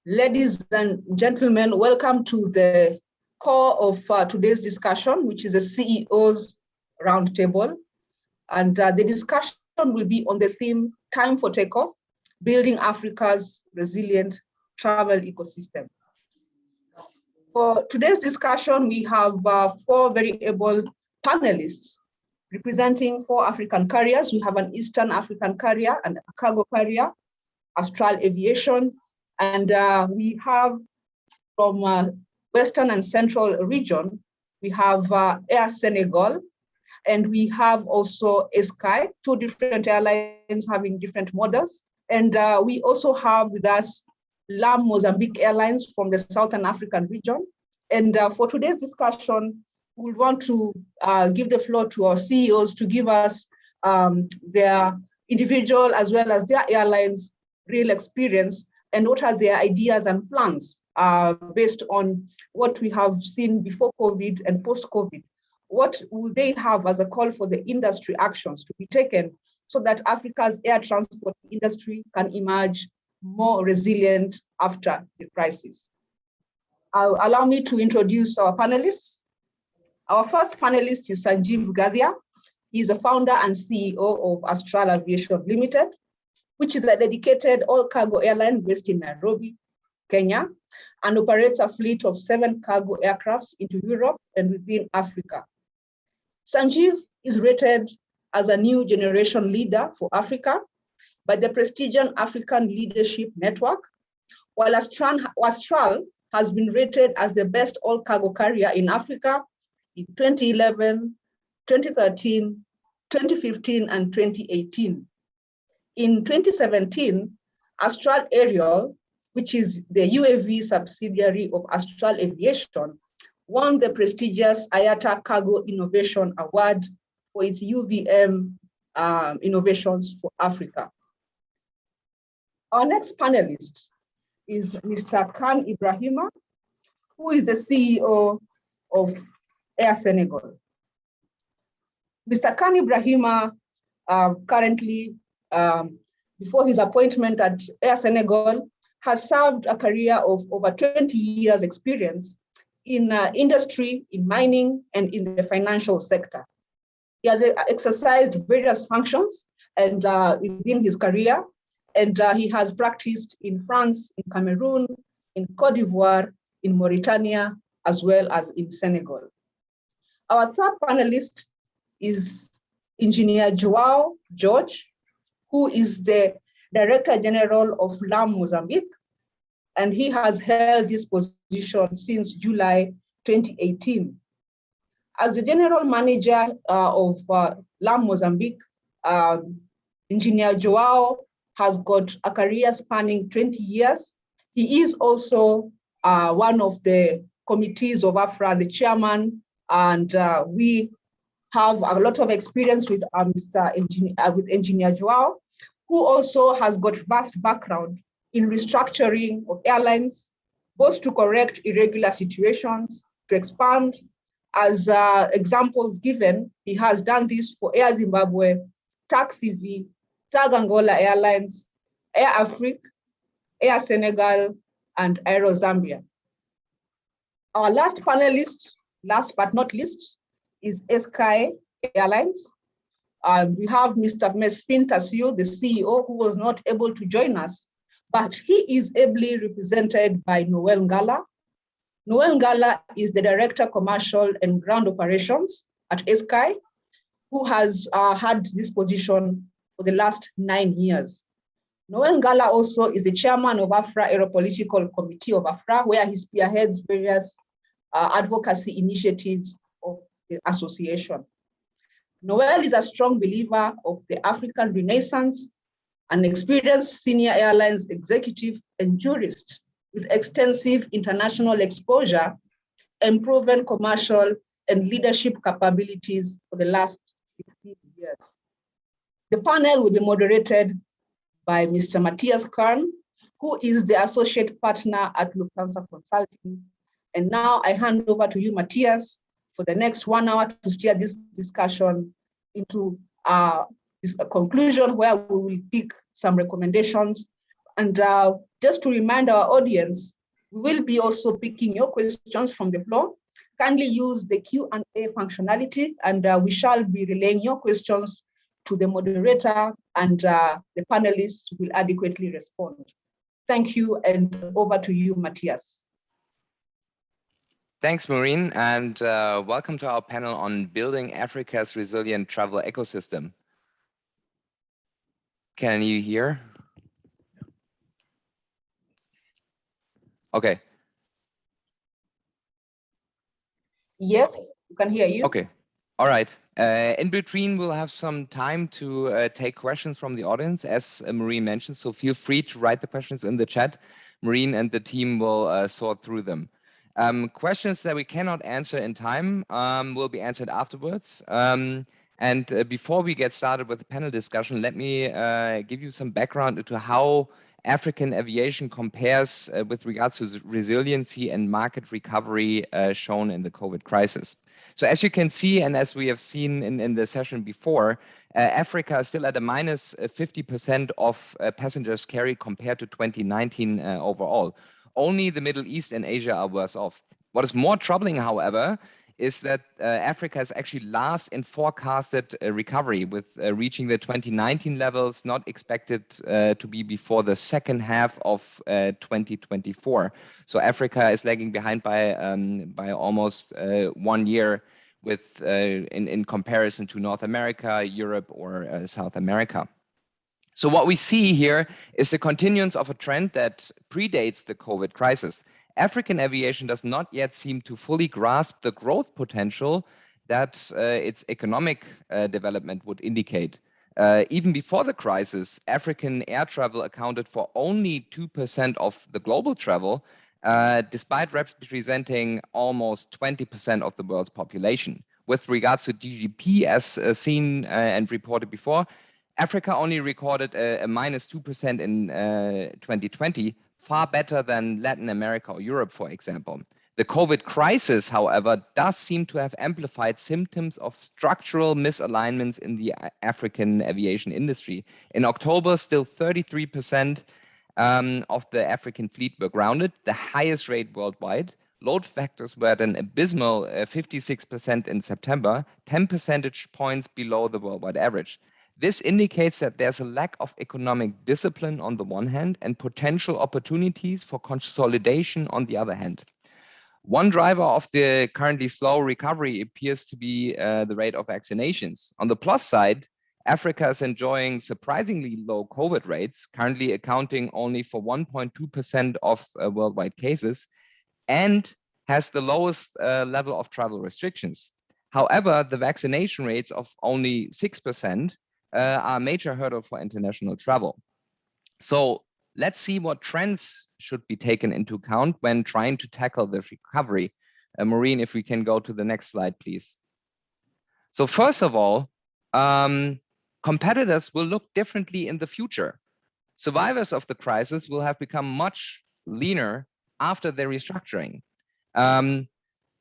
Ladies and gentlemen, welcome to the core of today's discussion, which is a CEO's Roundtable. And the discussion will be on the theme, Time for Takeoff, Building Africa's Resilient Travel Ecosystem. For today's discussion, we have 4 very able panelists representing 4 African carriers. We have an Eastern African carrier and a cargo carrier, Astral Aviation, and we have from Western and Central region, we have Air Senegal, and we have also Sky, 2 different airlines having different models. And we also have with us LAM Mozambique Airlines from the Southern African region. And for today's discussion, we want to give the floor to our CEOs to give us their individual as well as their airlines' real experience and what are their ideas and plans based on what we have seen before COVID and post-COVID. What will they have as a call for the industry actions to be taken so that Africa's air transport industry can emerge more resilient after the crisis? Allow me to introduce our panelists. Our first panelist is Sanjeev Gadhia. He's a founder and CEO of Astral Aviation Limited, which is a dedicated all-cargo airline based in Nairobi, Kenya, and operates a fleet of 7 cargo aircrafts into Europe and within Africa. Sanjeev is rated as a new generation leader for Africa by the prestigious African Leadership Network, while Astral has been rated as the best all-cargo carrier in Africa in 2011, 2013, 2015, and 2018. In 2017, Astral Aerial, which is the UAV subsidiary of Astral Aviation, won the prestigious IATA Cargo Innovation Award for its UVM innovations for Africa. Our next panelist is Mr. Khan Ibrahima, who is the CEO of Air Senegal. Mr. Khan Ibrahima currently, before his appointment at Air Senegal, has served a career of over 20 years experience in industry, in mining, and in the financial sector. He has exercised various functions and within his career, and he has practiced in France, in Cameroon, in Cote d'Ivoire, in Mauritania, as well as in Senegal. Our third panelist is Engineer Joao George, who is the Director General of LAM Mozambique, and he has held this position since July 2018. As the General Manager of LAM Mozambique, Engineer Joao has got a career spanning 20 years. He is also one of the committees of AFRAA, the chairman, and we have a lot of experience with Engineer Joao, who also has got vast background in restructuring of airlines, both to correct irregular situations, to expand. As examples given, he has done this for Air Zimbabwe, TAXIV, TAG Angola Airlines, Air Afrique, Air Senegal, and Aero Zambia. Our last panelist, last but not least, is Sky Airlines. We have Mr. Mesfin Tassio, the CEO, who was not able to join us, but he is ably represented by Noel Ngala. Noel Ngala is the Director Commercial and Ground Operations at Sky, who has had this position for the last 9 years. Noel Ngala also is the chairman of AFRAA Aeropolitical Committee of AFRAA, where he spearheads various advocacy initiatives of the association. Noel is a strong believer of the African Renaissance, an experienced senior airlines executive and jurist with extensive international exposure and proven commercial and leadership capabilities for the last 16 years. The panel will be moderated by Mr. Matthias Kern, who is the associate partner at Lufthansa Consulting. And now I hand over to you, Matthias, for the next 1 hour to steer this discussion into a conclusion where we will pick some recommendations And just to remind our audience, we will be also picking your questions from the floor. Kindly use the Q&A functionality, and we shall be relaying your questions to the moderator, and the panelists will adequately respond. Thank you, and over to you, Matthias. Thanks, Maureen, and welcome to our panel on building Africa's resilient travel ecosystem. Can you hear? Okay. Yes, we can hear you. Okay. All right. In between, we'll have some time to take questions from the audience, as Maureen mentioned. So feel free to write the questions in the chat. Maureen and the team will sort through them. Questions that we cannot answer in time will be answered afterwards. Before we get started with the panel discussion, let me give you some background into how African aviation compares with regards to resiliency and market recovery shown in the COVID crisis. So as you can see, and as we have seen in the session before, Africa is still at a minus 50% of passengers carried compared to 2019 overall. Only the Middle East and Asia are worse off. What is more troubling, however, is that Africa is actually last in forecasted recovery, with reaching the 2019 levels not expected to be before the second half of 2024. So Africa is lagging behind by almost 1 year with in comparison to North America, Europe, or South America. So what we see here is the continuance of a trend that predates the COVID crisis. African aviation does not yet seem to fully grasp the growth potential that its economic development would indicate. Even before the crisis, African air travel accounted for only 2% of the global travel, despite representing almost 20% of the world's population. With regards to GDP, as seen and reported before, Africa only recorded a minus 2% in 2020, far better than Latin America or Europe, for example. The COVID crisis, however, does seem to have amplified symptoms of structural misalignments in the African aviation industry. In October, still 33% of the African fleet were grounded, the highest rate worldwide. Load factors were at an abysmal 56% in September, 10 percentage points below the worldwide average. This indicates that there's a lack of economic discipline on the one hand and potential opportunities for consolidation on the other hand. One driver of the currently slow recovery appears to be the rate of vaccinations. On the plus side, Africa is enjoying surprisingly low COVID rates, currently accounting only for 1.2% of worldwide cases, and has the lowest level of travel restrictions. However, the vaccination rates of only 6% are a major hurdle for international travel. So let's see what trends should be taken into account when trying to tackle the recovery. Maureen, if we can go to the next slide, please. So first of all, competitors will look differently in the future. Survivors of the crisis will have become much leaner after their restructuring.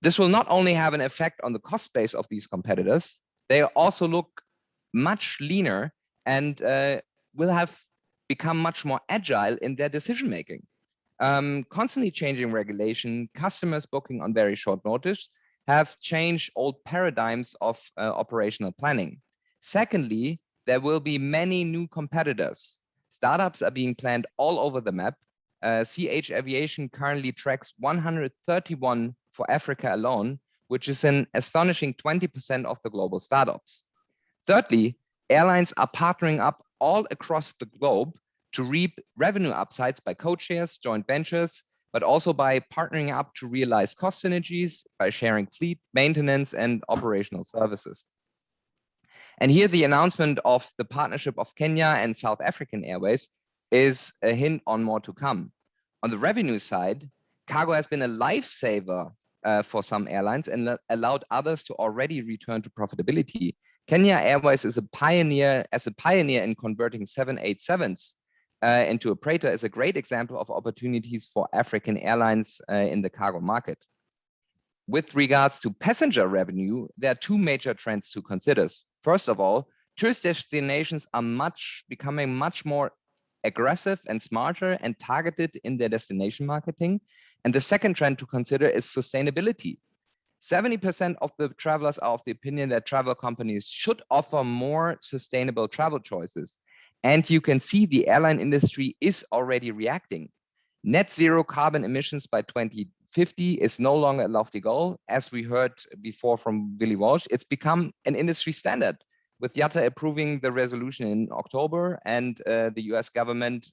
This will not only have an effect on the cost base of these competitors, they also look much leaner and will have become much more agile in their decision making. Constantly changing regulation, customers booking on very short notice have changed old paradigms of operational planning. Secondly, there will be many new competitors. Startups are being planned all over the map. CH Aviation currently tracks 131 for Africa alone, which is an astonishing 20% of the global startups. Thirdly, airlines are partnering up all across the globe to reap revenue upsides by code shares, joint ventures, but also by partnering up to realize cost synergies by sharing fleet, maintenance, and operational services. And here the announcement of the partnership of Kenya and South African Airways is a hint on more to come. On the revenue side, cargo has been a lifesaver for some airlines and allowed others to already return to profitability. Kenya Airways is a pioneer in converting 787s into a freighter is a great example of opportunities for African airlines in the cargo market. With regards to passenger revenue, there are two major trends to consider. First of all, tourist destinations are becoming much more aggressive and smarter and targeted in their destination marketing. And the second trend to consider is sustainability. 70% of the travelers are of the opinion that travel companies should offer more sustainable travel choices. And you can see the airline industry is already reacting. Net zero carbon emissions by 2050 is no longer a lofty goal. As we heard before from Willy Walsh, it's become an industry standard, with IATA approving the resolution in October and the US government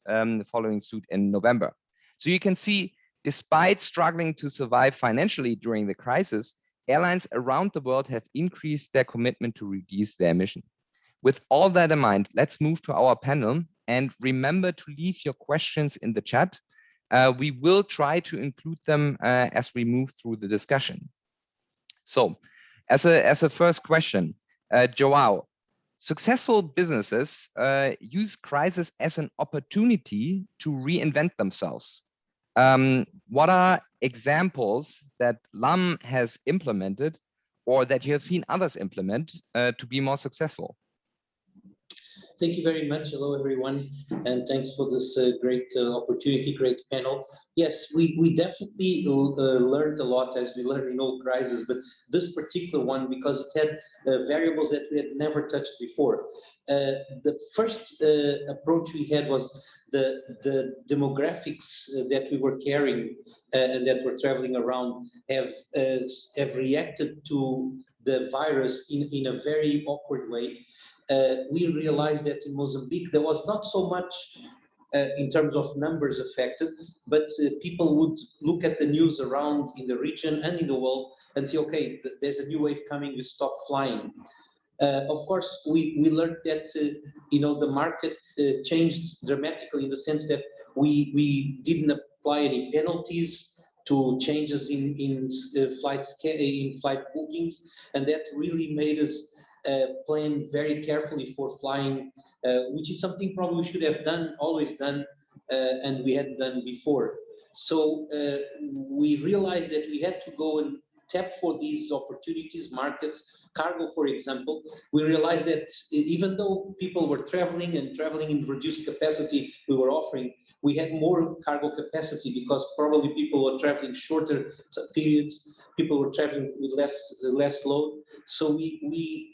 following suit in November. So you can see, despite struggling to survive financially during the crisis, airlines around the world have increased their commitment to reduce their emission. With all that in mind, let's move to our panel, and remember to leave your questions in the chat. We will try to include them as we move through the discussion. So as a first question, Joao, successful businesses use crisis as an opportunity to reinvent themselves. What are examples that LAM has implemented or that you have seen others implement to be more successful? Thank you very much. Hello, everyone, and thanks for this great opportunity, great panel. Yes, we definitely learned a lot, as we learn in all crises, but this particular one, because it had variables that we had never touched before. The first approach we had was the demographics that we were carrying and that were traveling around have reacted to the virus in a very awkward way. We realized that in Mozambique there was not so much in terms of numbers affected, but people would look at the news around in the region and in the world and say, okay, there's a new wave coming, we stop flying. Of course, we learned that the market changed dramatically in the sense that we didn't apply any penalties to changes in flight bookings, and that really made us plan very carefully for flying, which is something probably we should have always done, and we hadn't done before. So we realized that we had to go and tap for these opportunities, markets, cargo, for example. We realized that even though people were traveling in reduced capacity, we were offering, we had more cargo capacity because probably people were traveling shorter periods, people were traveling with less load. So we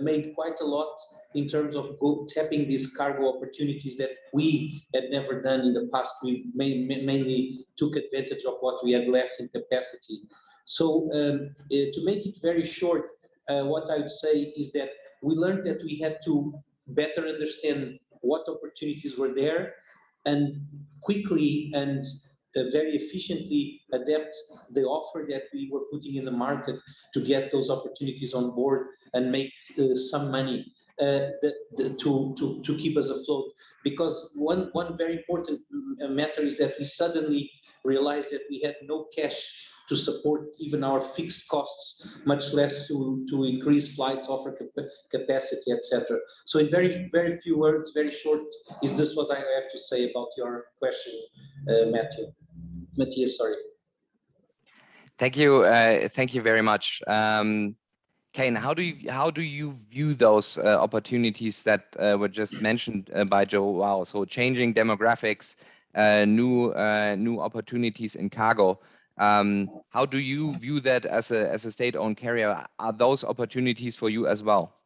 made quite a lot in terms of tapping these cargo opportunities that we had never done in the past. We mainly took advantage of what we had left in capacity. So to make it very short, what I would say is that we learned that we had to better understand what opportunities were there and quickly and very efficiently adapt the offer that we were putting in the market to get those opportunities on board and make some money to keep us afloat. Because one very important matter is that we suddenly realized that we had no cash to support even our fixed costs, much less to increase flights, offer capacity, etc. So in very few words, very short, is this what I have to say about your question, Matthias, sorry. Thank you very much. Kane, how do you view those opportunities that were just mentioned by Joao? So changing demographics, new opportunities in cargo. How do you view that as a state-owned carrier? Are those opportunities for you as well?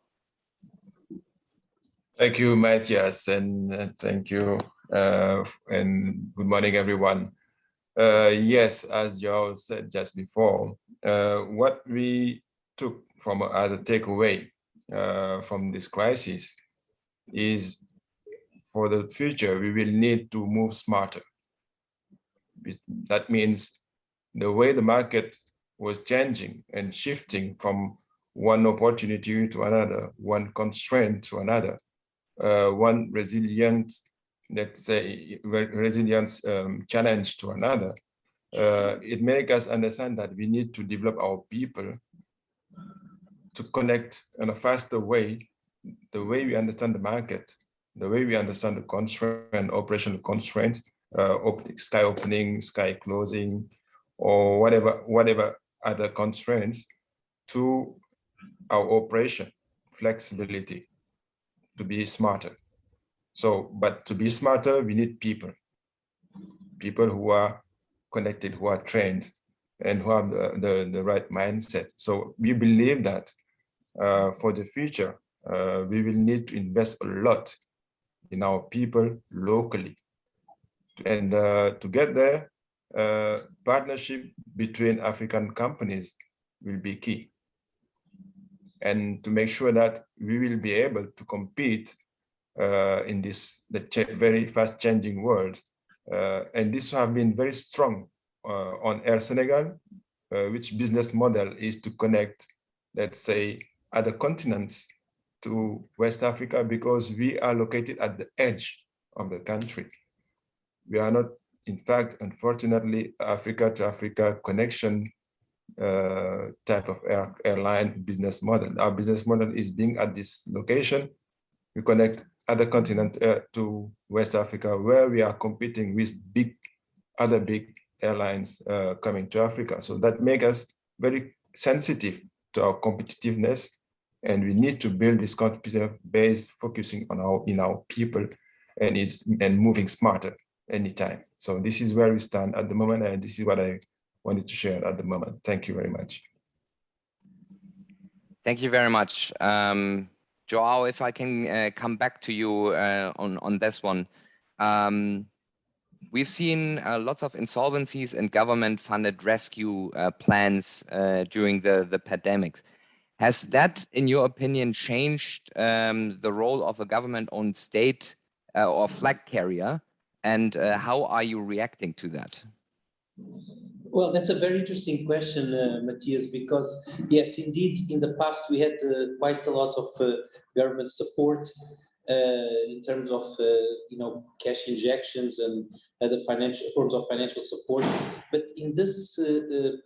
Thank you, Matthias, and thank you, and good morning, everyone. Yes, as Joao said just before, what we took from as a takeaway from this crisis is, for the future, we will need to move smarter. That means the way the market was changing and shifting from one opportunity to another, one constraint to another, one resilience, let's say, resilience challenge to another, it makes us understand that we need to develop our people to connect in a faster way, the way we understand the market, the way we understand the constraint, operational constraint, sky opening, sky closing, or whatever other constraints, to our operation, flexibility, to be smarter. So, but to be smarter, we need people who are connected, who are trained, and who have the right mindset. So we believe that for the future, we will need to invest a lot in our people locally. And to get there, partnership between African companies will be key. And to make sure that we will be able to compete in this very fast changing world. And this have been very strong on Air Senegal, which business model is to connect, let's say, other continents to West Africa, because we are located at the edge of the country. We are not, in fact, unfortunately, Africa to Africa connection type of airline business model. Our business model is being at this location. We connect other continent to West Africa, where we are competing with other big airlines coming to Africa. So that makes us very sensitive to our competitiveness, and we need to build this competitive base, focusing on our people, and moving smarter anytime. So this is where we stand at the moment, and this is what I wanted to share at the moment. Thank you very much. Thank you very much. Joao, if I can come back to you on this one. We've seen lots of insolvencies and government-funded rescue plans during the pandemics. Has that, in your opinion, changed the role of a government-owned state or flag carrier? And how are you reacting to that? Well, that's a very interesting question, Matthias, because yes, indeed, in the past we had quite a lot of government support in terms of cash injections and other forms of financial support. But in this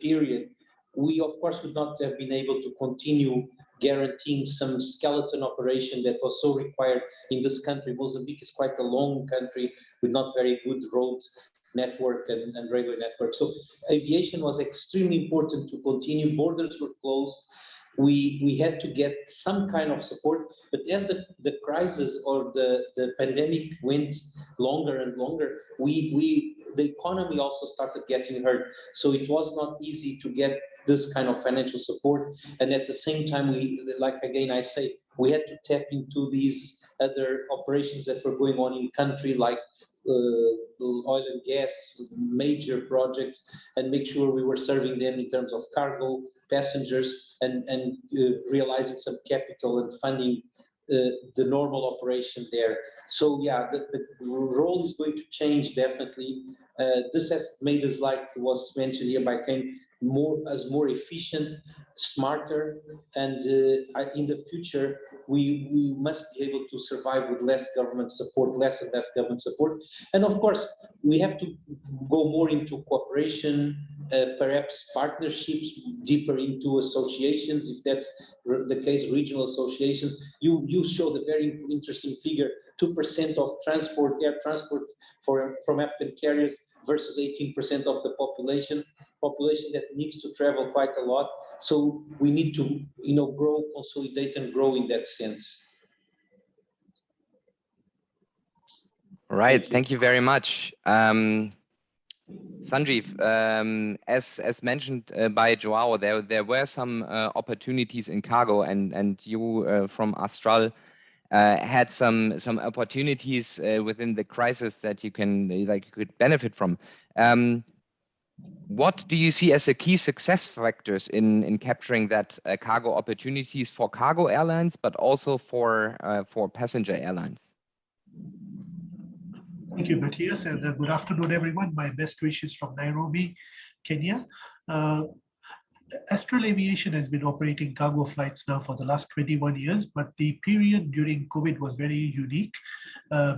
period, we of course would not have been able to continue guaranteeing some skeleton operation that was so required in this country. Mozambique is quite a long country with not very good roads network and railway network. So aviation was extremely important to continue. Borders were closed. We had to get some kind of support, but as the crisis or the pandemic went longer and longer, the economy also started getting hurt. So it was not easy to get this kind of financial support. And at the same time, we had to tap into these other operations that were going on in country, like oil and gas, major projects, and make sure we were serving them in terms of cargo, passengers, and realizing some capital and funding the normal operation there. So yeah, the role is going to change definitely. This has made us, like was mentioned here by Ken, more efficient, smarter, and in the future we must be able to survive with less and less government support. And of course, we have to go more into cooperation, perhaps partnerships, deeper into associations, if that's the case, regional associations. You showed a very interesting figure, 2% of air transport from African carriers versus 18% of the population that needs to travel quite a lot. So we need to grow, consolidate, and grow in that sense. All right, thank you very much. Sanjeev, as mentioned by Joao, there were some opportunities in cargo, and you from Astral had some opportunities within the crisis that you could benefit from. What do you see as the key success factors in capturing that cargo opportunities for cargo airlines, but also for passenger airlines? Thank you, Matthias, and good afternoon, everyone. My best wishes from Nairobi, Kenya. Astral Aviation has been operating cargo flights now for the last 21 years, but the period during COVID was very unique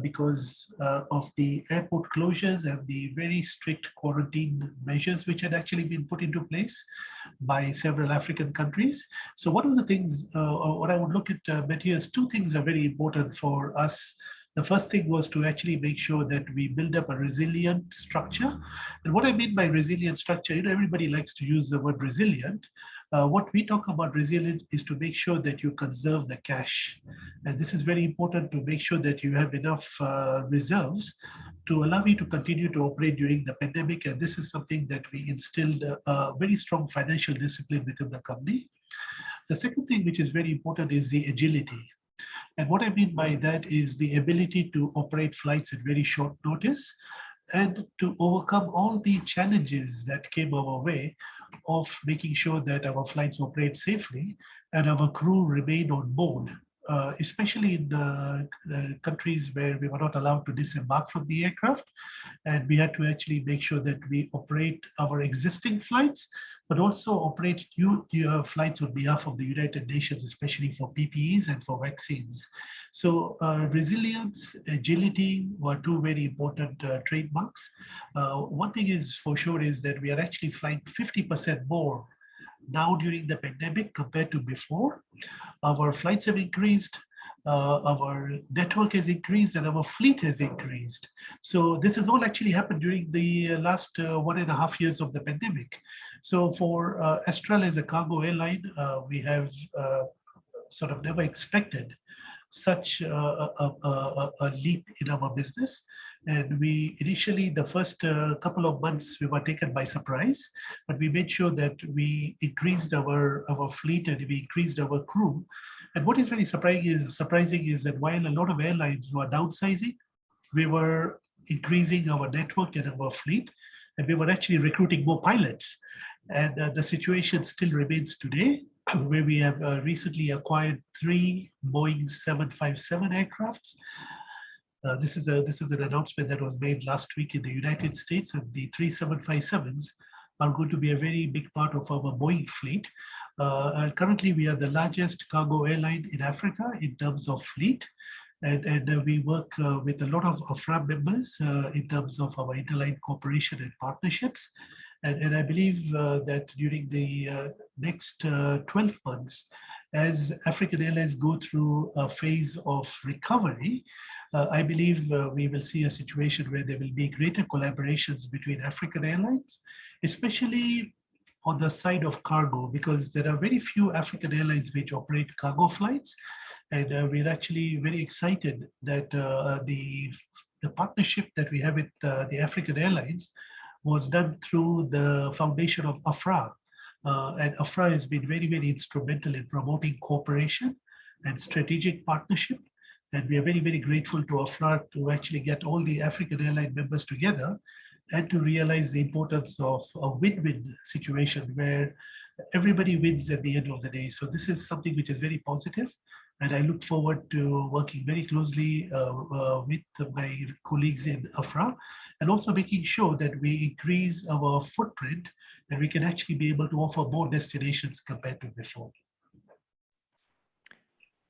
because of the airport closures and the very strict quarantine measures which had actually been put into place by several African countries. So one of the things, what I would look at, Matthias, two things are very important for us. The first thing was to actually make sure that we build up a resilient structure. And what I mean by resilient structure, everybody likes to use the word resilient, What we talk about resilience is to make sure that you conserve the cash. And this is very important to make sure that you have enough reserves to allow you to continue to operate during the pandemic. And this is something that we instilled a very strong financial discipline within the company. The second thing which is very important is the agility. And what I mean by that is the ability to operate flights at very short notice and to overcome all the challenges that came our way of making sure that our flights operate safely and our crew remain on board, especially in countries where we were not allowed to disembark from the aircraft. And we had to actually make sure that we operate our existing flights, but also operate new flights on behalf of the United Nations, especially for PPEs and for vaccines. So resilience, agility were two very important trademarks. One thing is for sure is that we are actually flying 50% more now during the pandemic compared to before. Our flights have increased, our network has increased, and our fleet has increased. So this has all actually happened during the last 1.5 years of the pandemic. So for AFRAA as a cargo airline, we have sort of never expected such a leap in our business. And we initially, the first couple of months, we were taken by surprise, but we made sure that we increased our fleet and we increased our crew. And what is very surprising is that while a lot of airlines were downsizing, we were increasing our network and our fleet, and we were actually recruiting more pilots. And the situation still remains today, where we have recently acquired 3 Boeing 757 aircrafts. This is an announcement that was made last week in the United States, and the 3 757s are going to be a very big part of our Boeing fleet. And currently, we are the largest cargo airline in Africa in terms of fleet. And we work with a lot of AFRAA members in terms of our interline cooperation and partnerships. And I believe that during the next 12 months, as African airlines go through a phase of recovery, I believe we will see a situation where there will be greater collaborations between African airlines, especially on the side of cargo, because there are very few African airlines which operate cargo flights. And we're actually very excited that the partnership that we have with the African airlines was done through the foundation of AFRAA. And AFRAA has been very, very instrumental in promoting cooperation and strategic partnership. And we are very, very grateful to AFRAA to actually get all the African airline members together and to realize the importance of a win-win situation where everybody wins at the end of the day. So this is something which is very positive. And I look forward to working very closely with my colleagues in AFRAA, and also making sure that we increase our footprint and we can actually be able to offer more destinations compared to before.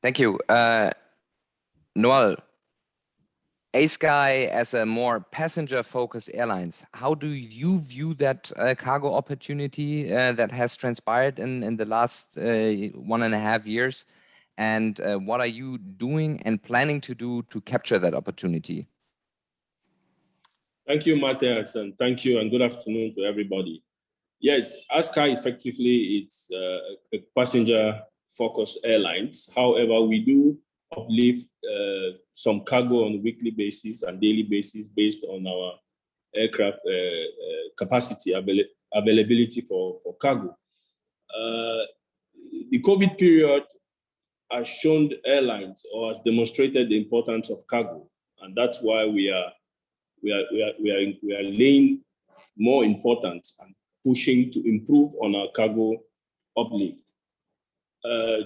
Thank you. Noel, ASky as a more passenger-focused airlines, how do you view that cargo opportunity that has transpired in the last 1.5 years? And what are you doing and planning to do to capture that opportunity? Thank you, Matthias, and thank you, and good afternoon to everybody. Yes, ASky effectively, it's a passenger-focused airlines. However, we do uplift some cargo on a weekly basis and daily basis based on our aircraft capacity availability for cargo. The COVID period has shown the airlines or has demonstrated the importance of cargo, and that's why we are laying more importance and pushing to improve on our cargo uplift.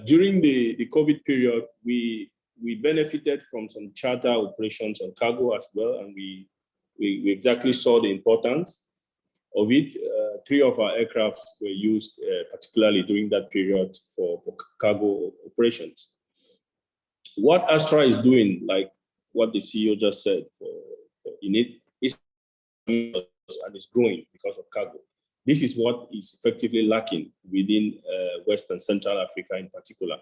During the COVID period, we benefited from some charter operations on cargo as well, and we exactly saw the importance of it. 3 of our aircrafts were used particularly during that period for cargo operations. What ASTRA is doing, like what the CEO just said, in it is and is growing because of cargo. This is what is effectively lacking within West and Central Africa in particular,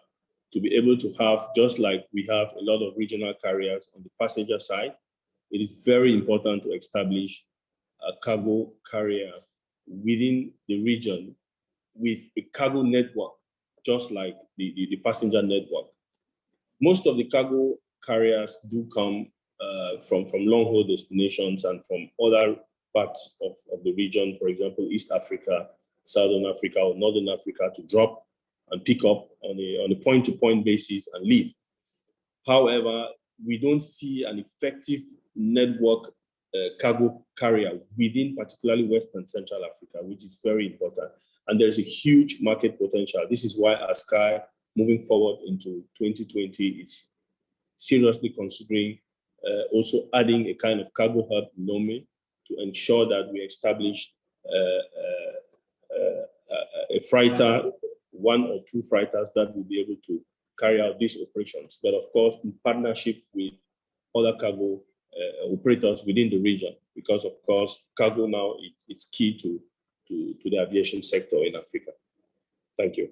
to be able to have, just like we have a lot of regional carriers on the passenger side, it is very important to establish a cargo carrier within the region with a cargo network, just like the passenger network. Most of the cargo carriers do come from long-haul destinations and from other parts of the region, for example, East Africa, Southern Africa, or Northern Africa, to drop and pick up on a point-to-point basis and leave. However, we don't see an effective network cargo carrier within particularly West and Central Africa, which is very important. And there's a huge market potential. This is why ASCAI, moving forward into 2020, is seriously considering also adding a kind of cargo hub in Lomé to ensure that we establish a freighter, 1 or 2 freighters that will be able to carry out these operations, but of course in partnership with other cargo operators within the region, because of course cargo now it's key to the aviation sector in Africa. Thank you.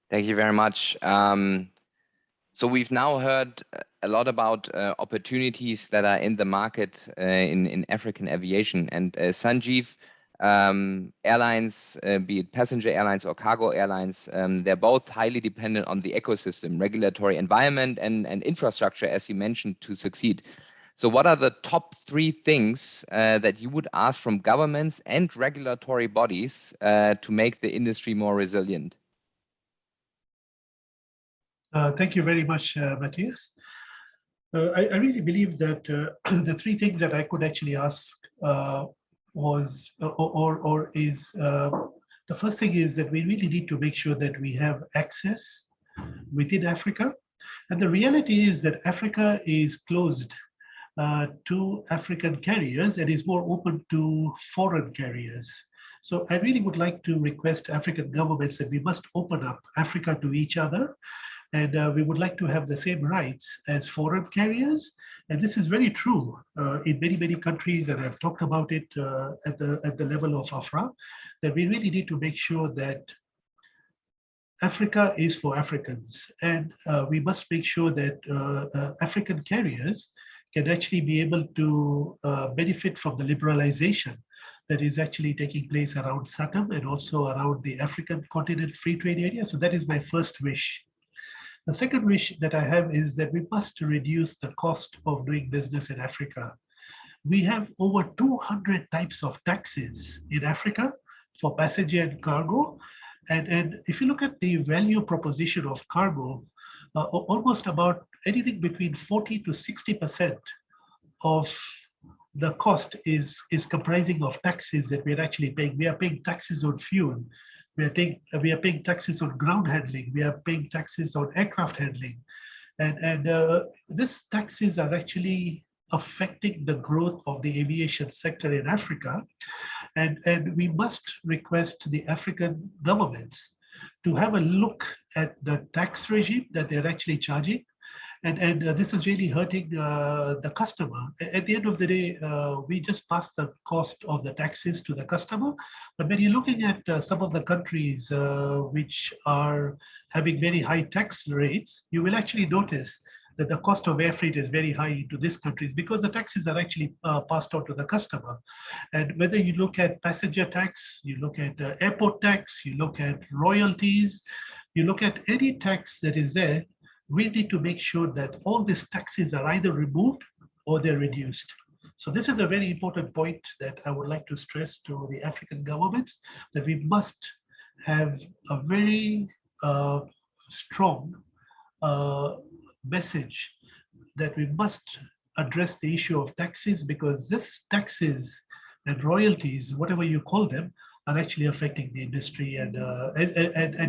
Thank you very much. So we've now heard a lot about opportunities that are in the market in African aviation. And Sanjeev, airlines, be it passenger airlines or cargo airlines, they're both highly dependent on the ecosystem, regulatory environment, and infrastructure, as you mentioned, to succeed. So what are the top 3 things that you would ask from governments and regulatory bodies to make the industry more resilient? Thank you very much, Matthias. I really believe that the 3 things that I could actually ask was, the first thing is that we really need to make sure that we have access within Africa. And the reality is that Africa is closed to African carriers and is more open to foreign carriers. So I really would like to request African governments that we must open up Africa to each other. And we would like to have the same rights as foreign carriers. And this is very true in many, many countries, and I've talked about it at the level of AFRAA, that we really need to make sure that Africa is for Africans. And we must make sure that African carriers can actually be able to benefit from the liberalization that is actually taking place around SATAM and also around the African continent free trade area. So that is my first wish. The second wish that I have is that we must reduce the cost of doing business in Africa. We have over 200 types of taxes in Africa for passenger and cargo. And if you look at the value proposition of cargo, almost about anything between 40 to 60% of the cost is comprising of taxes that we're actually paying. We are paying taxes on fuel. We are paying taxes on ground handling. We are paying taxes on aircraft handling. And these taxes are actually affecting the growth of the aviation sector in Africa. And we must request the African governments to have a look at the tax regime that they're actually charging. And this is really hurting the customer. At the end of the day, we just pass the cost of the taxes to the customer. But when you're looking at some of the countries which are having very high tax rates, you will actually notice that the cost of air freight is very high into these countries because the taxes are actually passed on to the customer. And whether you look at passenger tax, you look at airport tax, you look at royalties, you look at any tax that is there, we need to make sure that all these taxes are either removed or they're reduced. So this is a very important point that I would like to stress to the African governments, that we must have a very strong message that we must address the issue of taxes, because this taxes and royalties, whatever you call them, are actually affecting the industry. And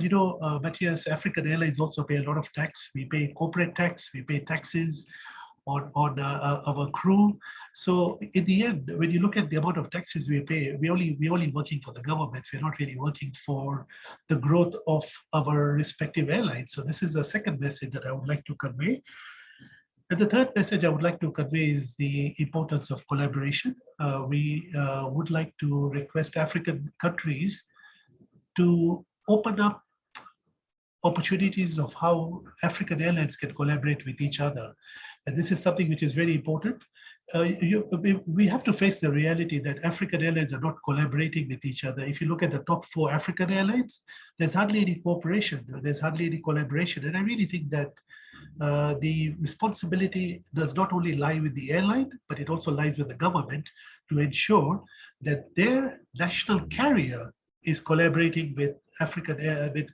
you know, Matthias, African Airlines also pay a lot of tax. We pay corporate tax, we pay taxes on our crew. So in the end, when you look at the amount of taxes we pay, we're only working for the government. We're not really working for the growth of our respective airlines. So this is the second message that I would like to convey. And the third message I would like to convey is the importance of collaboration. We would like to request African countries to open up opportunities of how African airlines can collaborate with each other. And this is something which is very important. we have to face the reality that African airlines are not collaborating with each other. If you look at the top 4 African airlines, there's hardly any cooperation, there's hardly any collaboration. And I really think that the responsibility does not only lie with the airline, but it also lies with the government to ensure that their national carrier is collaborating with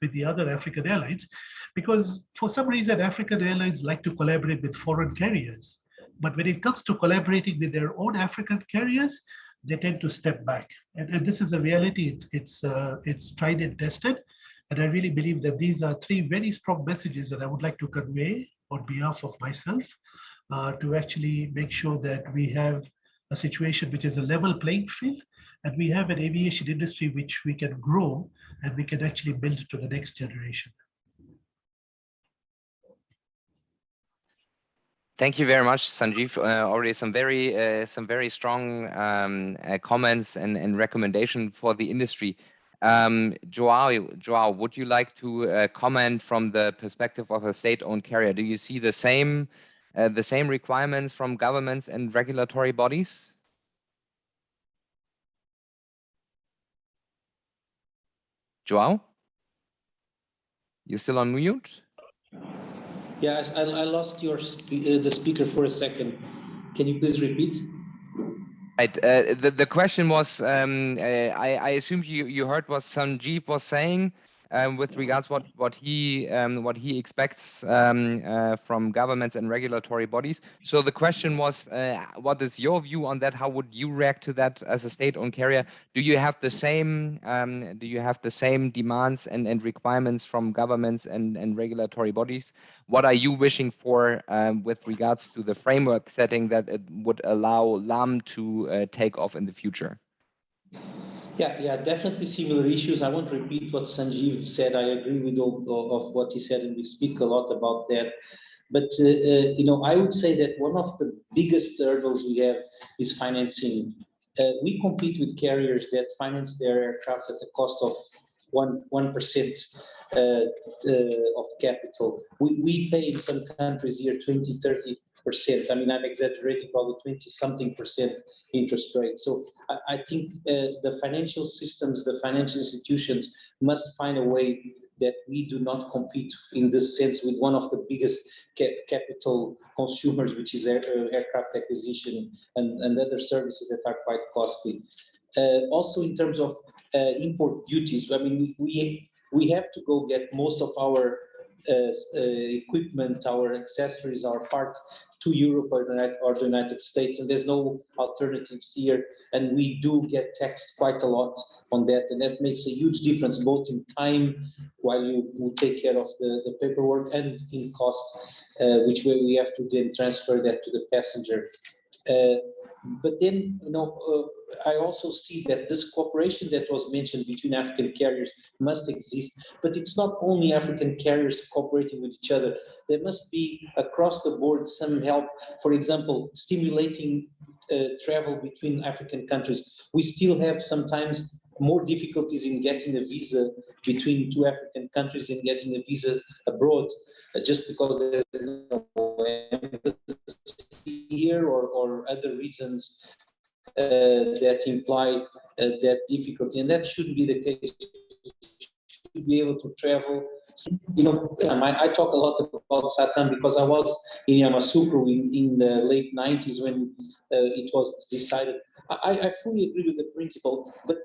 with the other African airlines, because for some reason African airlines like to collaborate with foreign carriers, but when it comes to collaborating with their own African carriers, they tend to step back. And this is a reality. It's tried and tested, and I really believe that these are 3 very strong messages that I would like to convey on behalf of myself to actually make sure that we have a situation which is a level playing field, and we have an aviation industry which we can grow and we can actually build to the next generation. Thank you very much, Sanjeev. Already some very strong comments and recommendation for the industry. Joao, would you like to comment from the perspective of a state-owned carrier? Do you see the same requirements from governments and regulatory bodies? Joao, you're still on mute? Yes, I lost the speaker for a second. Can you please repeat? Right. The question was, I assumed you heard what Sanjeev was saying with regards what he expects from governments and regulatory bodies. So the question was, what is your view on that? How would you react to that as a state-owned carrier? Do you have the same demands and requirements from governments and regulatory bodies? What are you wishing for with regards to the framework setting that it would allow LAM to take off in the future? Yeah, definitely similar issues. I won't repeat what Sanjeev said. I agree with all of what he said, and we speak a lot about that. But I would say that one of the biggest hurdles we have is financing. We compete with carriers that finance their aircraft at the cost of 1% of capital. We pay in some countries here 20-30%. I mean, I'm exaggerating, probably 20-something% interest rate. So I think the financial systems, the financial institutions must find a way that we do not compete in this sense with one of the biggest capital consumers, which is aircraft acquisition and other services that are quite costly. Also, in terms of import duties, I mean, we have to go get most of our equipment, our accessories, our parts to Europe or the United States, and there's no alternatives here. And we do get taxed quite a lot on that, and that makes a huge difference both in time while you take care of the paperwork and in cost, which way we have to then transfer that to the passenger. But then, I also see that this cooperation that was mentioned between African carriers must exist, but it's not only African carriers cooperating with each other. There must be across the board some help, for example, stimulating travel between African countries. We still have sometimes more difficulties in getting a visa between 2 African countries and getting a visa abroad, just because there's no embassy here or other reasons that imply that difficulty, and that shouldn't be the case. You should be able to travel. I talk a lot about SATAM because I was in Yamoussoukro in the late 90s when it was decided. I fully agree with the principle, but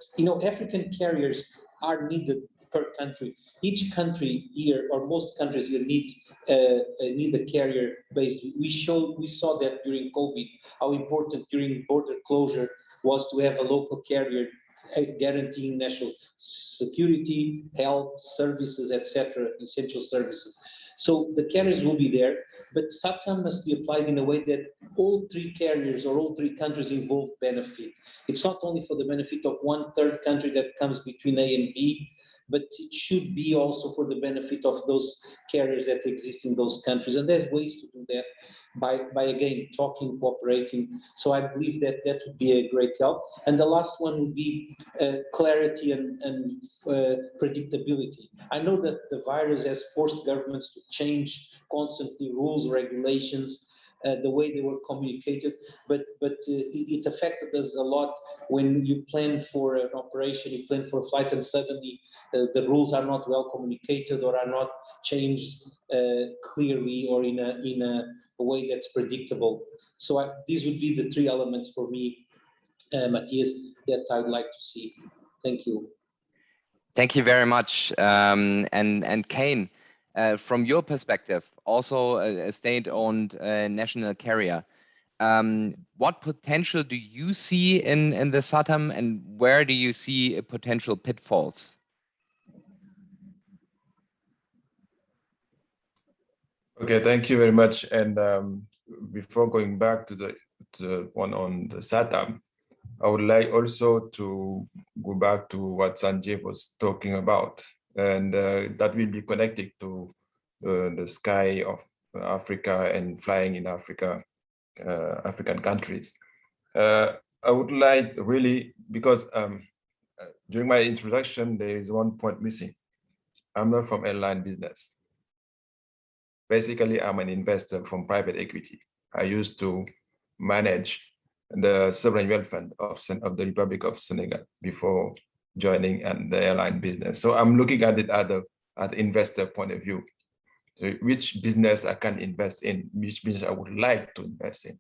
African carriers are needed per country. Each country here, or most countries here, need a carrier based. We saw that during COVID, how important during border closure was to have a local carrier guaranteeing national security, health services, etc., essential services. So the carriers will be there, but SATAM must be applied in a way that all 3 carriers or all 3 countries involved benefit. It's not only for the benefit of 1/3 country that comes between A and B, but it should be also for the benefit of those carriers that exist in those countries. And there's ways to do that by again, talking, cooperating. So I believe that would be a great help. And the last one would be clarity and predictability. I know that the virus has forced governments to change constantly rules, regulations, the way they were communicated, but it affected us a lot when you plan for an operation, you plan for a flight, and suddenly the rules are not well communicated or are not changed clearly or in a way that's predictable. So these would be the three elements for me, Matthias, that I'd like to see. Thank you. Thank you very much. And Kane, from your perspective, also a state-owned national carrier, what potential do you see in the SATAM, and where do you see potential pitfalls? Okay, thank you very much. And before going back to the one on the SATAM, I would like also to go back to what Sanjay was talking about, and that will be connected to the sky of Africa and flying in Africa, African countries. I would like really, because during my introduction, there is one point missing. I'm not from airline business. Basically, I'm an investor from private equity. I used to manage the sovereign wealth fund of the Republic of Senegal before joining the airline business. So I'm looking at it at the investor point of view. So which business I can invest in, which business I would like to invest in.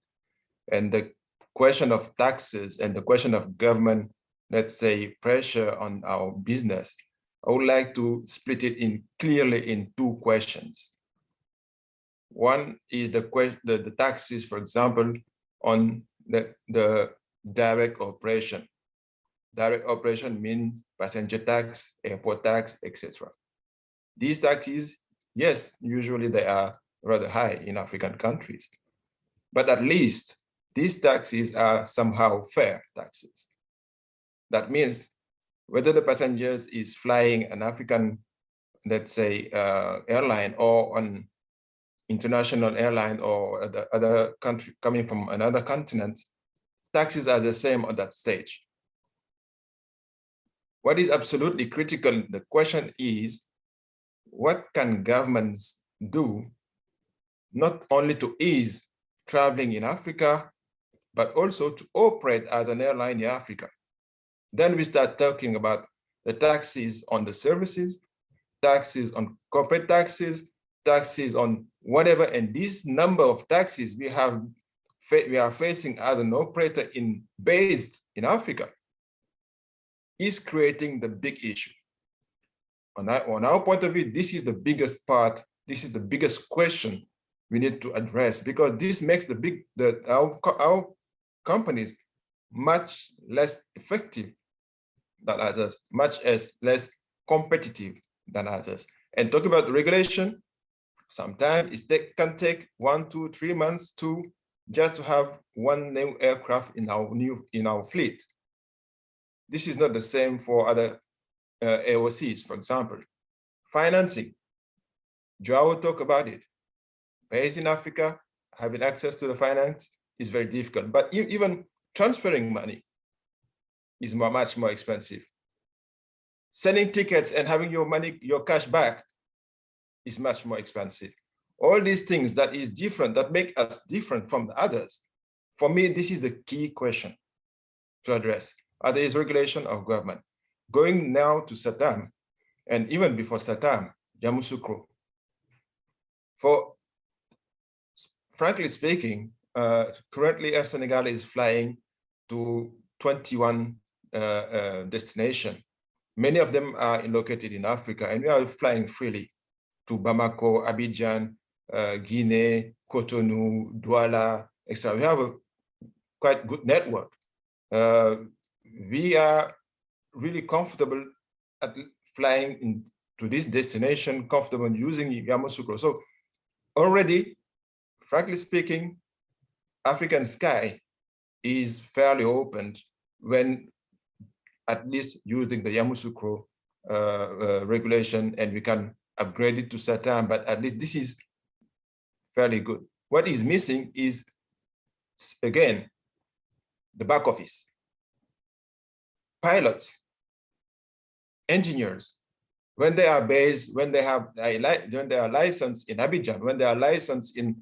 And the question of taxes and the question of government, let's say, pressure on our business, I would like to split it in clearly in two questions. One is the taxes, for example, on the direct operation. Direct operation means passenger tax, airport tax, etc. These taxes, yes, usually they are rather high in African countries, but at least these taxes are somehow fair taxes. That means whether the passengers is flying an African, let's say, airline or on international airline or the other country coming from another continent, taxes are the same at that stage. What is absolutely critical, the question is, what can governments do not only to ease traveling in Africa, but also to operate as an airline in Africa? Then we start talking about the taxes on the services, taxes on corporate taxes, taxes on whatever, and this number of taxes we are facing as an operator based in Africa is creating the big issue. On our point of view, this is the biggest part, this is the biggest question we need to address, because this makes our companies much less effective than others, much less competitive than others. And talk about regulation, sometimes it can take 1, 2, 3 months just to have one new aircraft in our fleet. This is not the same for other AOCs, for example. Financing, Joao will talk about it. Based in Africa, having access to the finance is very difficult, but even transferring money is much more expensive. Sending tickets and having your cash back is much more expensive. All these things that is different, that make us different from the others. For me, this is the key question to address. There is regulation of government. Going now to SATAM, and even before SATAM, Yamoussoukro. Frankly speaking, currently Air Senegal is flying to 21 destinations. Many of them are located in Africa, and we are flying freely to Bamako, Abidjan, Guinea, Cotonou, Douala, etc. We have a quite good network. We are really comfortable at flying to this destination, comfortable using Yamoussoukro. So already, frankly speaking, African sky is fairly open when at least using the Yamoussoukro regulation, and we can upgrade it to SATAM, but at least this is fairly good. What is missing is, again, the back office. Pilots, engineers, when they are based, when they are licensed in Abidjan, when they are licensed in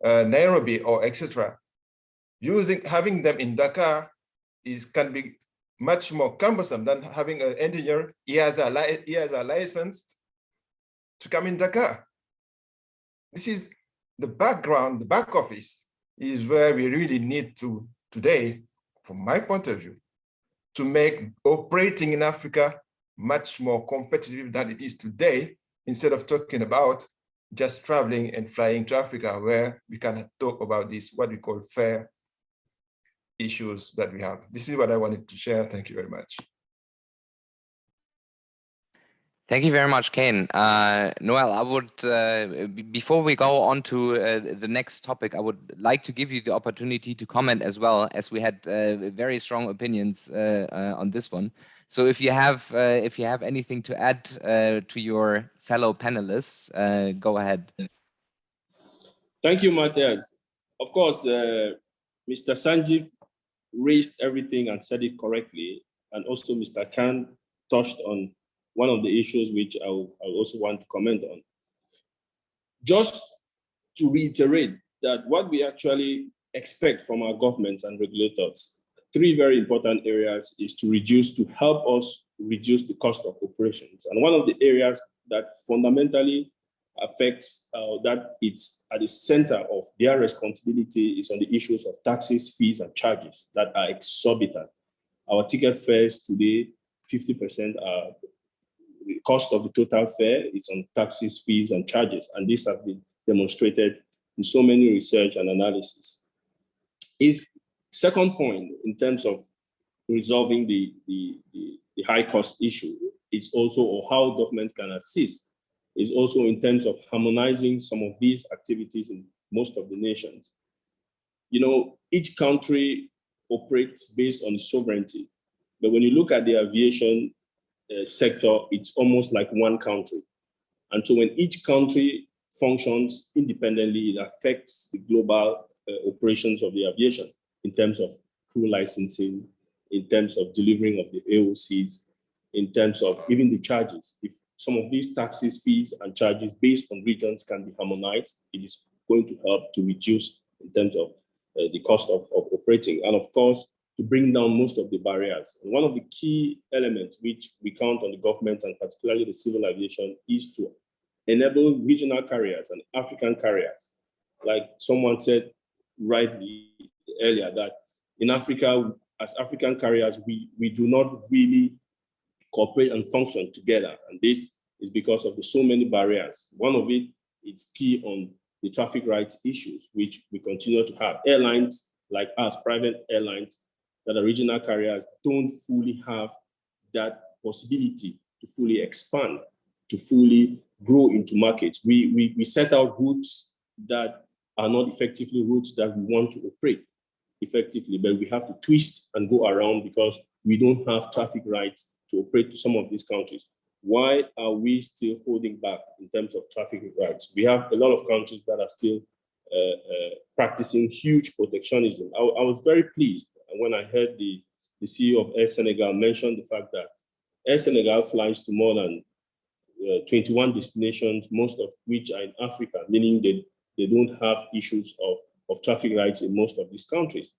Nairobi, or etc. Having them in Dakar can be much more cumbersome than having an engineer EASA licensed to come in Dakar. This is the background, the back office is where we really need to today, from my point of view, to make operating in Africa much more competitive than it is today, instead of talking about just traveling and flying to Africa, where we can talk about this, what we call fair issues that we have. This is what I wanted to share. Thank you very much. Thank you very much, Kane. Noel, I would, before we go on to the next topic, I would like to give you the opportunity to comment as well, as we had very strong opinions on this one. So if you have anything to add to your fellow panelists, go ahead. Thank you, Matthias. Of course, Mr. Sanjeev raised everything and said it correctly, and also Mr. Khan touched on one of the issues which I also want to comment on. Just to reiterate that what we actually expect from our governments and regulators, three very important areas is to help us reduce the cost of operations. And one of the areas that fundamentally affects that it's at the center of their responsibility is on the issues of taxes, fees, and charges that are exorbitant. Our ticket fares today, 50% are the cost of the total fare is on taxes, fees, and charges, and these have been demonstrated in so many research and analysis. Second point, in terms of resolving the high cost issue, it's also, or how government can assist, is also in terms of harmonizing some of these activities in most of the nations. You know, each country operates based on sovereignty, but when you look at the aviation sector, it's almost like one country. And so when each country functions independently, it affects the global operations of the aviation in terms of crew licensing, in terms of delivering of the AOCs, in terms of even the charges. If some of these taxes, fees, and charges based on regions can be harmonized, it is going to help to reduce in terms of the cost of operating. And of course, to bring down most of the barriers. And one of the key elements which we count on the government and particularly the civil aviation is to enable regional carriers and African carriers. Like someone said rightly earlier, that in Africa, as African carriers, we do not really cooperate and function together. And this is because of the so many barriers. One of it is key on the traffic rights issues, which we continue to have. Airlines like us, private airlines, that are regional carriers don't fully have that possibility to fully expand, to fully grow into markets. We set out routes that are not effectively routes that we want to operate effectively, but we have to twist and go around because we don't have traffic rights to operate to some of these countries. Why are we still holding back in terms of traffic rights? We have a lot of countries that are still practicing huge protectionism. I was very pleased when I heard the CEO of Air Senegal mention the fact that Air Senegal flies to more than 21 destinations, most of which are in Africa, meaning they don't have issues of traffic rights in most of these countries.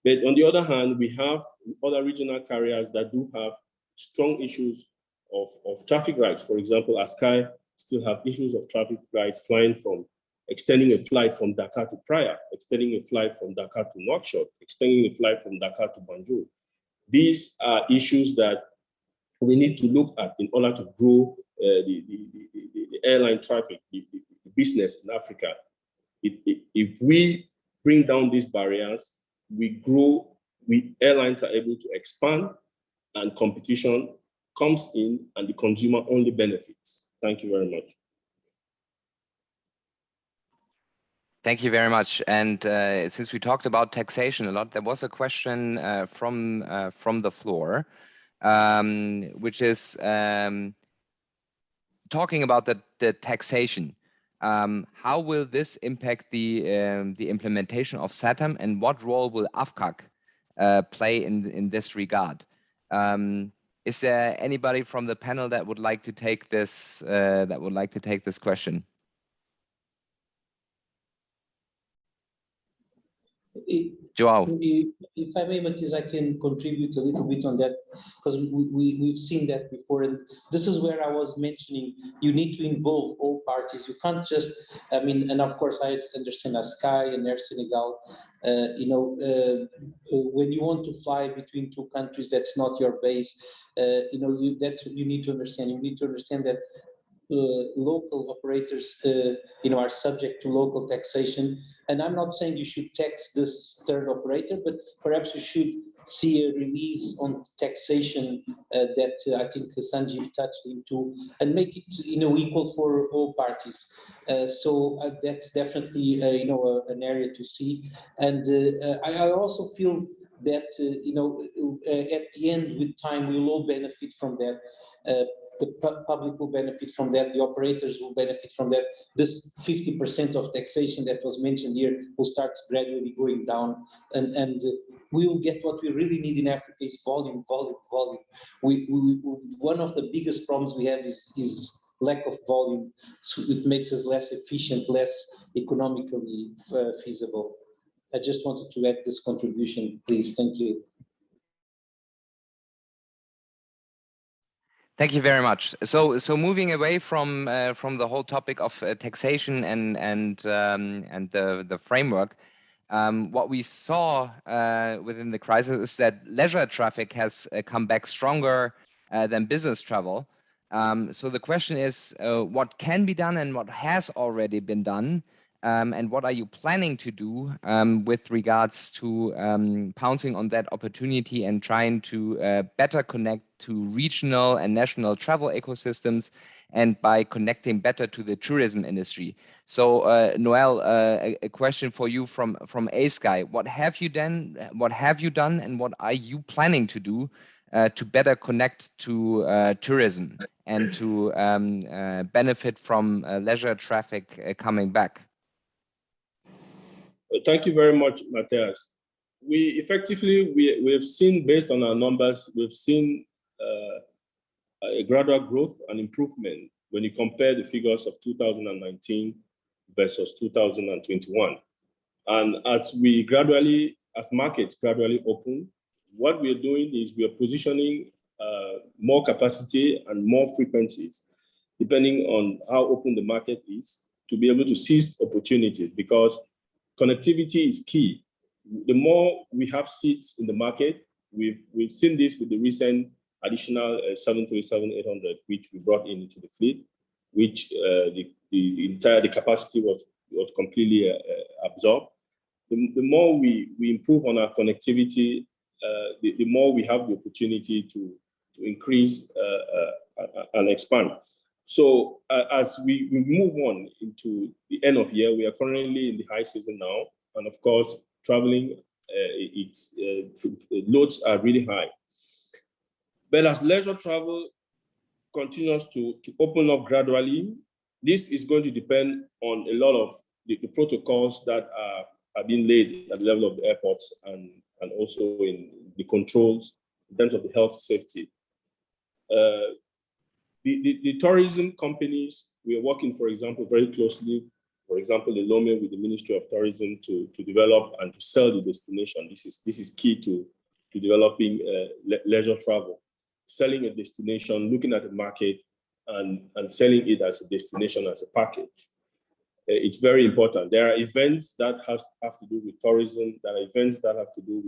But on the other hand, we have other regional carriers that do have strong issues of traffic rights. For example, Askai still have issues of traffic rights extending a flight from Dakar to Praia, extending a flight from Dakar to Nouakchott, extending a flight from Dakar to Banjul. These are issues that we need to look at in order to grow the airline traffic, the business in Africa. If we bring down these barriers, we grow, airlines are able to expand and competition comes in and the consumer only benefits. Thank you very much. Thank you very much. And since we talked about taxation a lot, there was a question from the floor, which is talking about the taxation. How will this impact the implementation of SATAM, and what role will AFCAC play in this regard? Is there anybody from the panel that would like to take this question? Joao. If I may, Matthias, I can contribute a little bit on that because we've seen that before. And this is where I was mentioning you need to involve all parties. You can't just, I mean, and of course, I understand Sky and Air Senegal, when you want to fly between two countries, that's not your base. That's what you need to understand. You need to understand that local operators, are subject to local taxation. And I'm not saying you should tax this third operator, but perhaps you should see a release on taxation that I think Sanjeev touched into, and make it equal for all parties. So that's definitely an area to see. And I also feel that at the end, with time, we'll all benefit from that. The public will benefit from that, the operators will benefit from that. This 50% of taxation that was mentioned here will start gradually going down, and we will get what we really need in Africa is volume. One of the biggest problems we have is lack of volume. So it makes us less efficient, less economically feasible. I just wanted to add this contribution, please. Thank you. Thank you very much. So moving away from the whole topic of taxation and the framework, what we saw within the crisis is that leisure traffic has come back stronger than business travel. So the question is, what can be done and what has already been done, and what are you planning to do with regards to pouncing on that opportunity and trying to better connect to regional and national travel ecosystems, and by connecting better to the tourism industry? So Noel, a question for you from ASky. What have you done? And what are you planning to do to better connect to tourism and to benefit from leisure traffic coming back? Thank you very much, Matthias. We have seen, based on our numbers, we've seen a gradual growth and improvement when you compare the figures of 2019 versus 2021. And as markets gradually open, what we're doing is we are positioning more capacity and more frequencies, depending on how open the market is, to be able to seize opportunities, because connectivity is key. The more we have seats in the market, we've seen this with the recent additional 737-800, which we brought into the fleet, which the capacity was completely absorbed. The more we improve on our connectivity, the more we have the opportunity to increase and expand. So as we move on into the end of year, we are currently in the high season now, and of course, traveling, loads are really high. But as leisure travel continues to open up gradually, this is going to depend on a lot of the protocols that are being laid at the level of the airports and also in the controls in terms of the health safety. The tourism companies, we are working, for example, very closely, for example, the Lome with the Ministry of Tourism to develop and to sell the destination. This is key to developing leisure travel. Selling a destination, looking at the market, and selling it as a destination, as a package. It's very important. There are events that have to do with tourism. There are events that have to do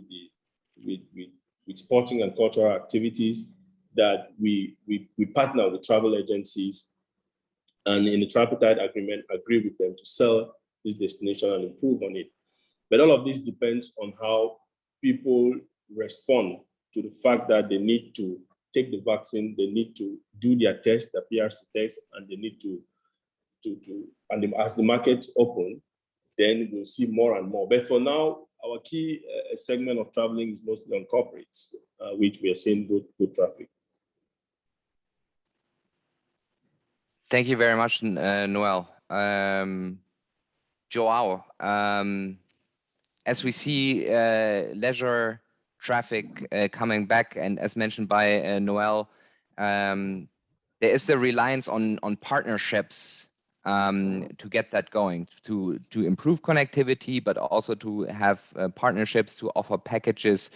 with sporting and cultural activities that we partner with travel agencies, and in the tripartite agreement, agree with them to sell this destination and improve on it. But all of this depends on how people respond to the fact that they need to take the vaccine, they need to do their test, the PRC test, and they need to as the markets open, then we'll see more and more. But for now, our key segment of traveling is mostly on corporates, which we are seeing good traffic. Thank you very much, Noel. Joao, as we see leisure traffic coming back, and as mentioned by Noel, there is the reliance on partnerships to get that going, to improve connectivity, but also to have partnerships to offer packages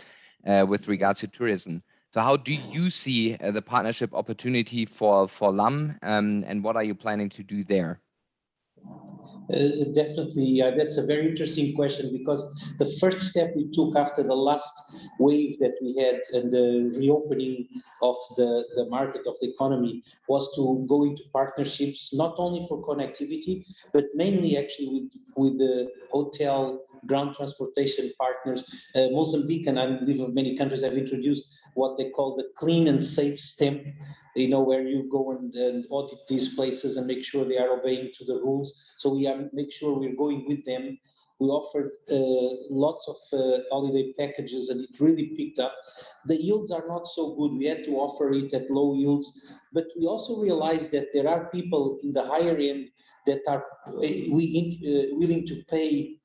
with regards to tourism. So how do you see the partnership opportunity for LAM, and what are you planning to do there? Definitely, that's a very interesting question, because the first step we took after the last wave that we had and the reopening of the market, of the economy, was to go into partnerships, not only for connectivity, but mainly actually with the hotel, ground transportation partners. Mozambique, and I believe many countries have introduced what they call the clean and safe stamp, where you go and audit these places and make sure they are obeying to the rules. So we make sure we're going with them. We offered lots of holiday packages, and it really picked up. The yields are not so good. We had to offer it at low yields, but we also realized that there are people in the higher end that are willing to pay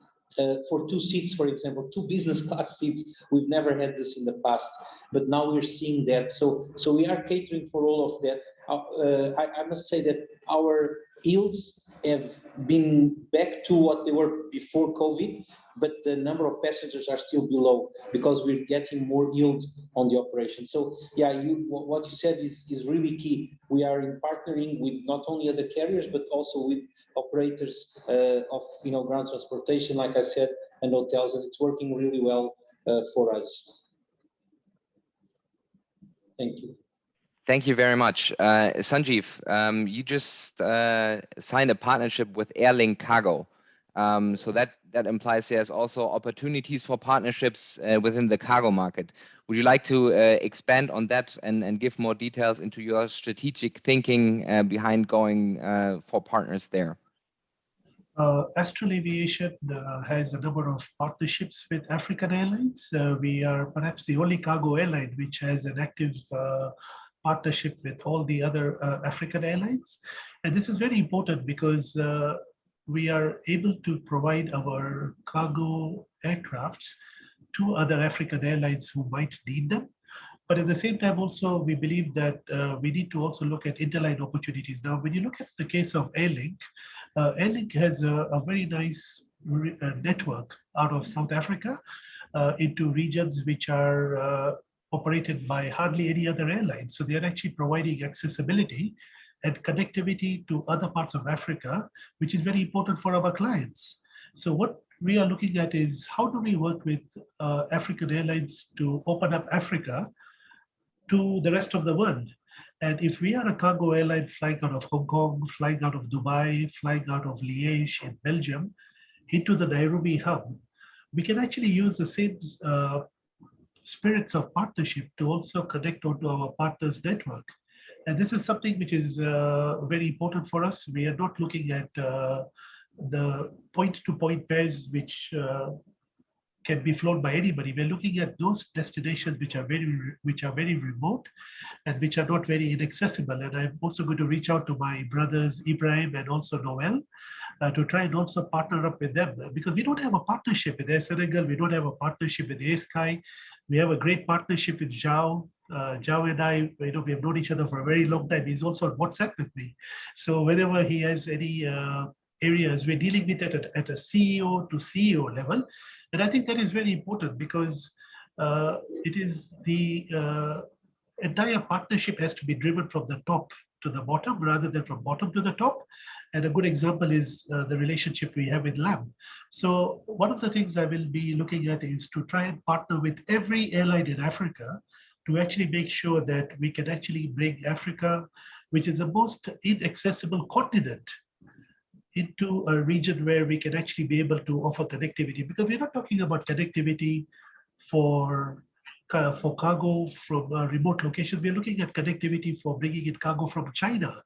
for 2 seats, for example, 2 business class seats. We've never had this in the past, but now we're seeing that. So we are catering for all of that. I must say that our yields have been back to what they were before COVID, but the number of passengers are still below, because we're getting more yield on the operation. So yeah, what you said is really key. We are in partnering with not only other carriers, but also with operators of ground transportation, like I said, and hotels, and it's working really well for us. Thank you. Thank you very much. Sanjeev, you just signed a partnership with Airlink Cargo. So that implies there's also opportunities for partnerships within the cargo market. Would you like to expand on that and give more details into your strategic thinking behind going for partners there? Astral Aviation has a number of partnerships with African Airlines. We are perhaps the only cargo airline which has an active partnership with all the other African airlines. And this is very important, because we are able to provide our cargo aircrafts to other African airlines who might need them. But at the same time, also, we believe that we need to also look at interline opportunities. Now, when you look at the case of Airlink, Airlink has a very nice network out of South Africa into regions which are operated by hardly any other airline. So they're actually providing accessibility and connectivity to other parts of Africa, which is very important for our clients. So what we are looking at is, how do we work with African airlines to open up Africa to the rest of the world? And if we are a cargo airline flying out of Hong Kong, flying out of Dubai, flying out of Liège in Belgium into the Nairobi hub, we can actually use the same spirits of partnership to also connect onto our partners' network. And this is something which is very important for us. We are not looking at the point-to-point pairs which can be flown by anybody. We're looking at those destinations which are very remote and which are not very inaccessible. And I'm also going to reach out to my brothers Ibrahim and also Noel to try and also partner up with them, because we don't have a partnership with Air Senegal. We don't have a partnership with Air Sky. We have a great partnership with Zhao. Zhao and I, we have known each other for a very long time. He's also on WhatsApp with me. So whenever he has any areas, we're dealing with it at a CEO to CEO level. And I think that is very important, because it is the entire partnership has to be driven from the top to the bottom rather than from bottom to the top. And a good example is the relationship we have with LAM. So one of the things I will be looking at is to try and partner with every airline in Africa to actually make sure that we can actually bring Africa, which is the most inaccessible continent, into a region where we can actually be able to offer connectivity. Because we're not talking about connectivity for cargo from remote locations. We're looking at connectivity for bringing in cargo from China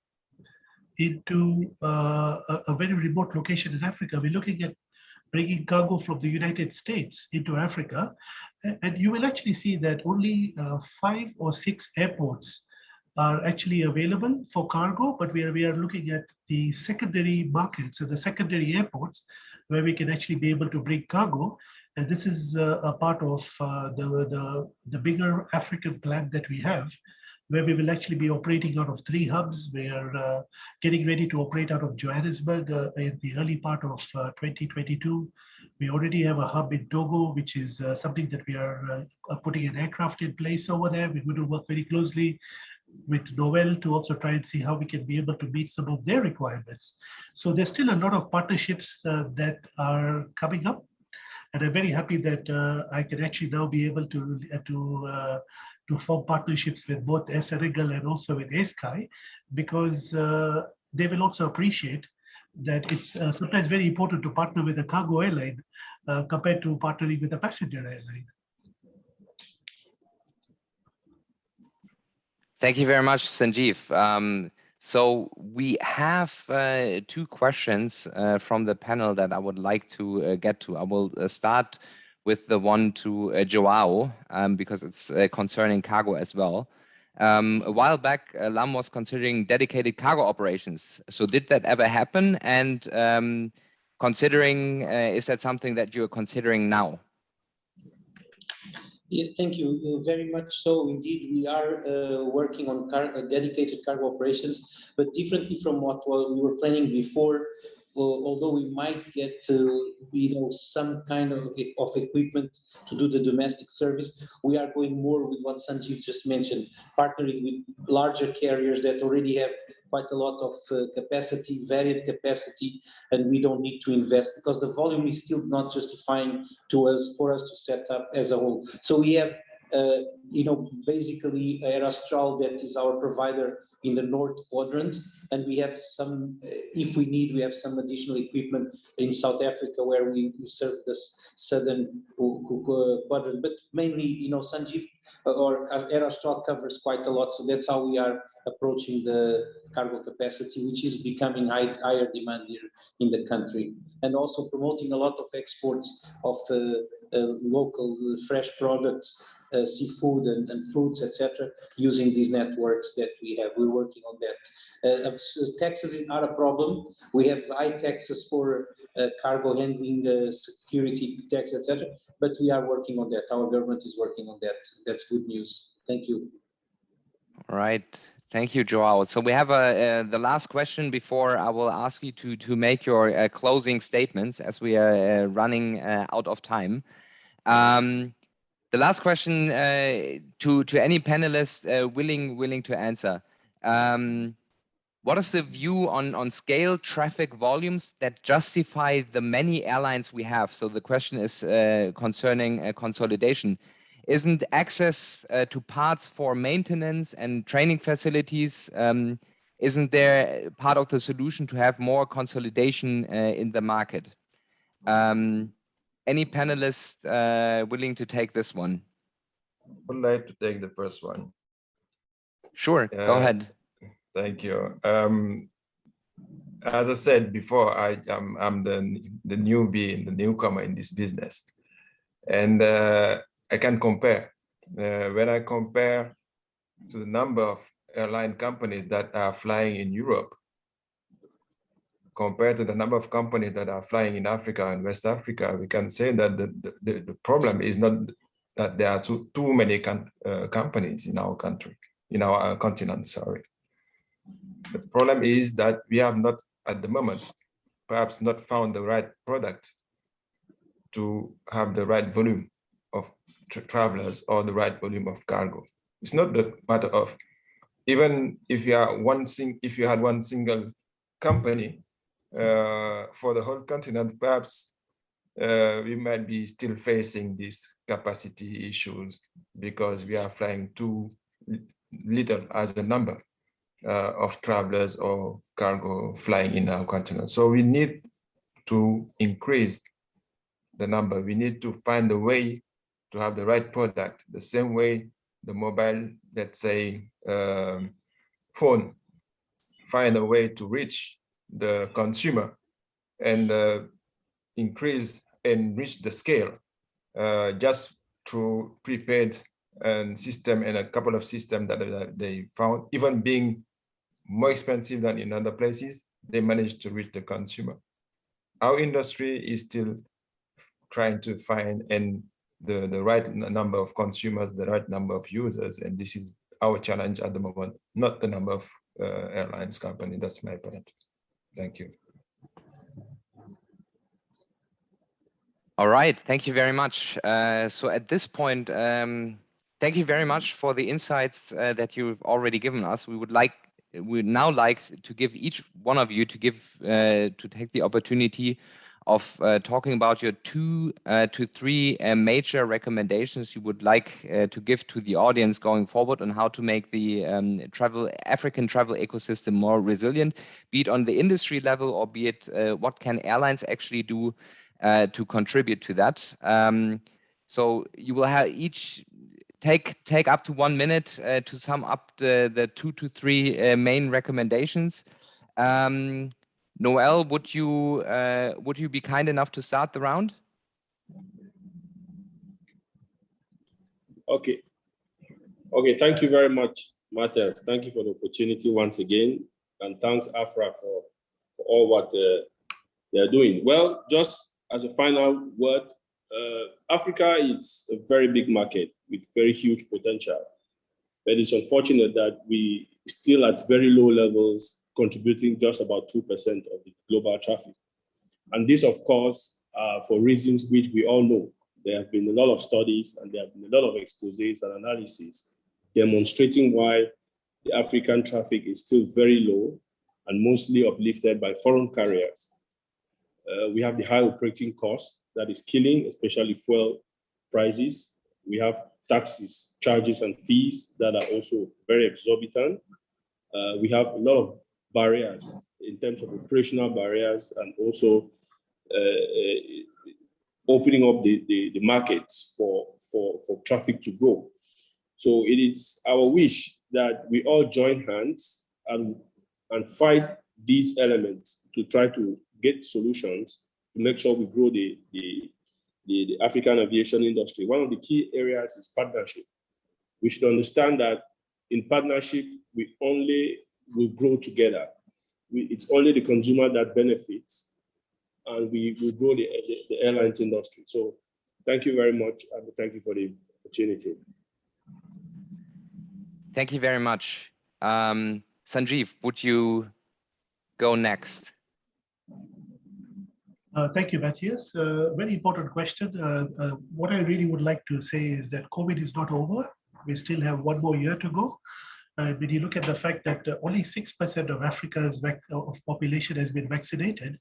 into a very remote location in Africa. We're looking at bringing cargo from the United States into Africa. And you will actually see that only 5 or 6 airports are actually available for cargo, but we are looking at the secondary markets and the secondary airports where we can actually be able to bring cargo. And this is a part of the bigger African plan that we have, where we will actually be operating out of 3 hubs. We are getting ready to operate out of Johannesburg in the early part of 2022. We already have a hub in Togo, which is something that we are putting an aircraft in place over there. We're going to work very closely with Noel to also try and see how we can be able to meet some of their requirements. So there's still a lot of partnerships that are coming up. And I'm very happy that I can actually now be able to form partnerships with both Senegal and also with ASky, because they will also appreciate that it's sometimes very important to partner with a cargo airline compared to partnering with a passenger airline. Thank you very much, Sanjeev. So we have 2 questions from the panel that I would like to get to. I will start with the one to Joao, because it's concerning cargo as well. A while back, LAM was considering dedicated cargo operations. So did that ever happen? And considering, is that something that you're considering now? Yeah, thank you very much. So indeed, we are working on dedicated cargo operations, but differently from what we were planning before. Although we might get some kind of equipment to do the domestic service, we are going more with what Sanjeev just mentioned, partnering with larger carriers that already have quite a lot of capacity, varied capacity, and we don't need to invest because the volume is still not justifying for us to set up as a whole. So we have basically Airlines that is our provider in the North Quadrant, and we have some, if we need, we have some additional equipment in South Africa where we serve the Southern Quadrant, but mainly, Sanjeev or Airlines covers quite a lot, so that's how we are approaching the cargo capacity, which is becoming higher demand here in the country, and also promoting a lot of exports of local fresh products, seafood and fruits, etc., using these networks that we have. We're working on that. Taxes is not a problem. We have high taxes for cargo handling, security tax, etc., but we are working on that. Our government is working on that. That's good news. Thank you. All right. Thank you, Joao. So we have the last question before I will ask you to make your closing statements, as we are running out of time. The last question to any panelist willing to answer. What is the view on scale traffic volumes that justify the many airlines we have? So the question is concerning consolidation. Isn't access to parts for maintenance and training facilities, isn't there part of the solution to have more consolidation in the market? Any panelist willing to take this one? I would like to take the first one. Sure, go ahead. Thank you. As I said before, I'm the newbie, the newcomer in this business. And I can compare. When I compare to the number of airline companies that are flying in Europe, compared to the number of companies that are flying in Africa and West Africa, we can say that the problem is not that there are too many companies in our country, in our continent, sorry. The problem is that we have not, at the moment, perhaps not found the right product to have the right volume of travelers or the right volume of cargo. It's not the matter of, even if you are if you had one single company for the whole continent, perhaps we might be still facing these capacity issues because we are flying too little as a number of travelers or cargo flying in our continent. So we need to increase the number. We need to find a way to have the right product, the same way the mobile, let's say, phone, find a way to reach the consumer and increase and reach the scale just through prepaid and system and a couple of systems that they found, even being more expensive than in other places, they managed to reach the consumer. Our industry is still trying to find the right number of consumers, the right number of users, and this is our challenge at the moment, not the number of airlines company. That's my point. Thank you. All right, thank you very much. So at this point, thank you very much for the insights that you've already given us. We would now like to give each one of you to take the opportunity of talking about your 2 to 3 major recommendations you would like to give to the audience going forward on how to make the African travel ecosystem more resilient, be it on the industry level or be it what can airlines actually do to contribute to that. So you will have each take up to 1 minute to sum up the 2 to 3 main recommendations. Noel, would you be kind enough to start the round? Okay. Thank you very much, Matthias. Thank you for the opportunity once again, and thanks AFRAA for all what they're doing. Well, just as a final word, Africa is a very big market with very huge potential, but it's unfortunate that we still at very low levels, contributing just about 2% of the global traffic. And this, of course, for reasons which we all know. There have been a lot of studies and there have been a lot of exposés and analysis demonstrating why the African traffic is still very low and mostly uplifted by foreign carriers. We have the high operating cost that is killing, especially fuel prices. We have taxes, charges, and fees that are also very exorbitant. We have a lot of barriers in terms of operational barriers and also opening up the markets for traffic to grow. So it is our wish that we all join hands and fight these elements to try to get solutions to make sure we grow the African aviation industry. One of the key areas is partnership. We should understand that in partnership, we only will grow together. It's only the consumer that benefits, and we will grow the airlines industry. So thank you very much, and thank you for the opportunity. Thank you very much. Sanjeev, would you go next? Thank you, Matthias. Very important question. What I really would like to say is that COVID is not over. We still have 1 more year to go. When you look at the fact that only 6% of Africa's population has been vaccinated,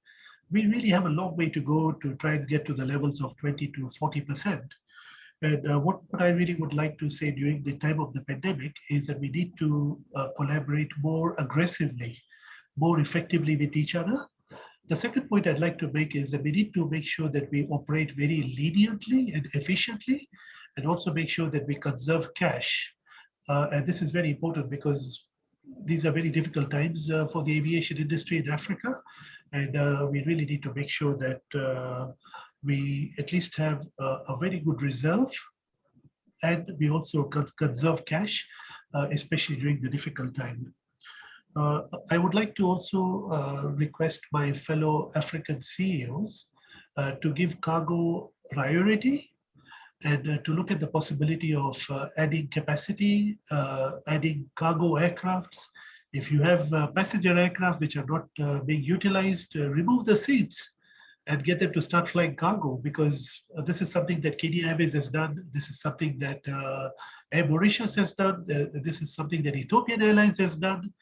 we really have a long way to go to try and get to the levels of 20 to 40%. And what I really would like to say during the time of the pandemic is that we need to collaborate more aggressively, more effectively with each other. The second point I'd like to make is that we need to make sure that we operate very leniently and efficiently, and also make sure that we conserve cash. And this is very important because these are very difficult times for the aviation industry in Africa. And we really need to make sure that we at least have a very good reserve, and we also conserve cash, especially during the difficult time. I would like to also request my fellow African CEOs to give cargo priority and to look at the possibility of adding capacity, adding cargo aircrafts. If you have passenger aircraft which are not being utilized, remove the seats and get them to start flying cargo, because this is something that Kenya Airways has done. This is something that Air Mauritius has done. This is something that Ethiopian Airlines has done.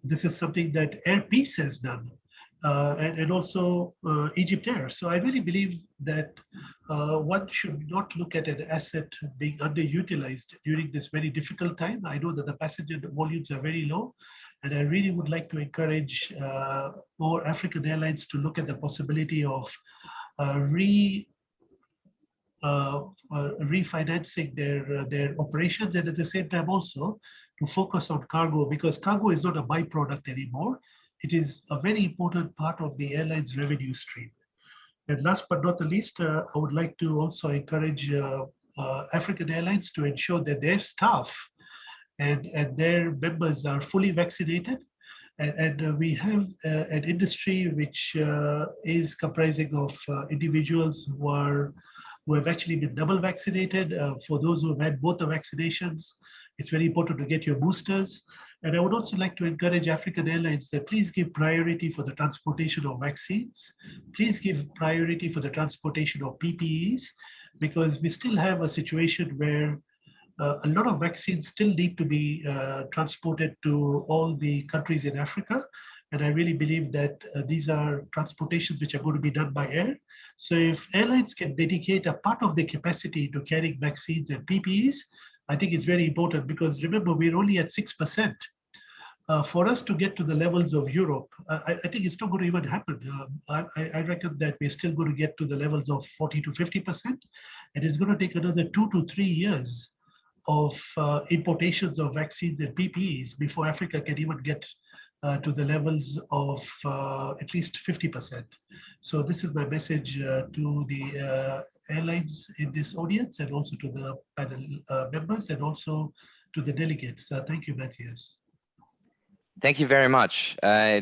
This is something that Air Peace has done, and also Egypt Air. So I really believe that one should not look at an asset being underutilized during this very difficult time. I know that the passenger volumes are very low, and I really would like to encourage more African airlines to look at the possibility of refinancing their operations, and at the same time also to focus on cargo, because cargo is not a byproduct anymore. It is a very important part of the airline's revenue stream. And last but not the least, I would like to also encourage African airlines to ensure that their staff and their members are fully vaccinated. And we have an industry which is comprising of individuals who have actually been double vaccinated. For those who have had both the vaccinations, It's very important to get your boosters. And I would also like to encourage African airlines that please give priority for the transportation of vaccines. Please give priority for the transportation of PPEs, because we still have a situation where a lot of vaccines still need to be transported to all the countries in Africa. And I really believe that these are transportations which are going to be done by air. So if airlines can dedicate a part of their capacity to carrying vaccines and PPEs, I think it's very important, because remember, we're only at 6%. For us to get to the levels of Europe, I think it's not going to even happen. I reckon that we're still going to get to the levels of 40 to 50%. And it's going to take another 2 to 3 years of importations of vaccines and PPEs before Africa can even get to the levels of at least 50%. So this is my message to the airlines in this audience, and also to the panel members, and also to the delegates. Thank you, Matthias. Thank you very much.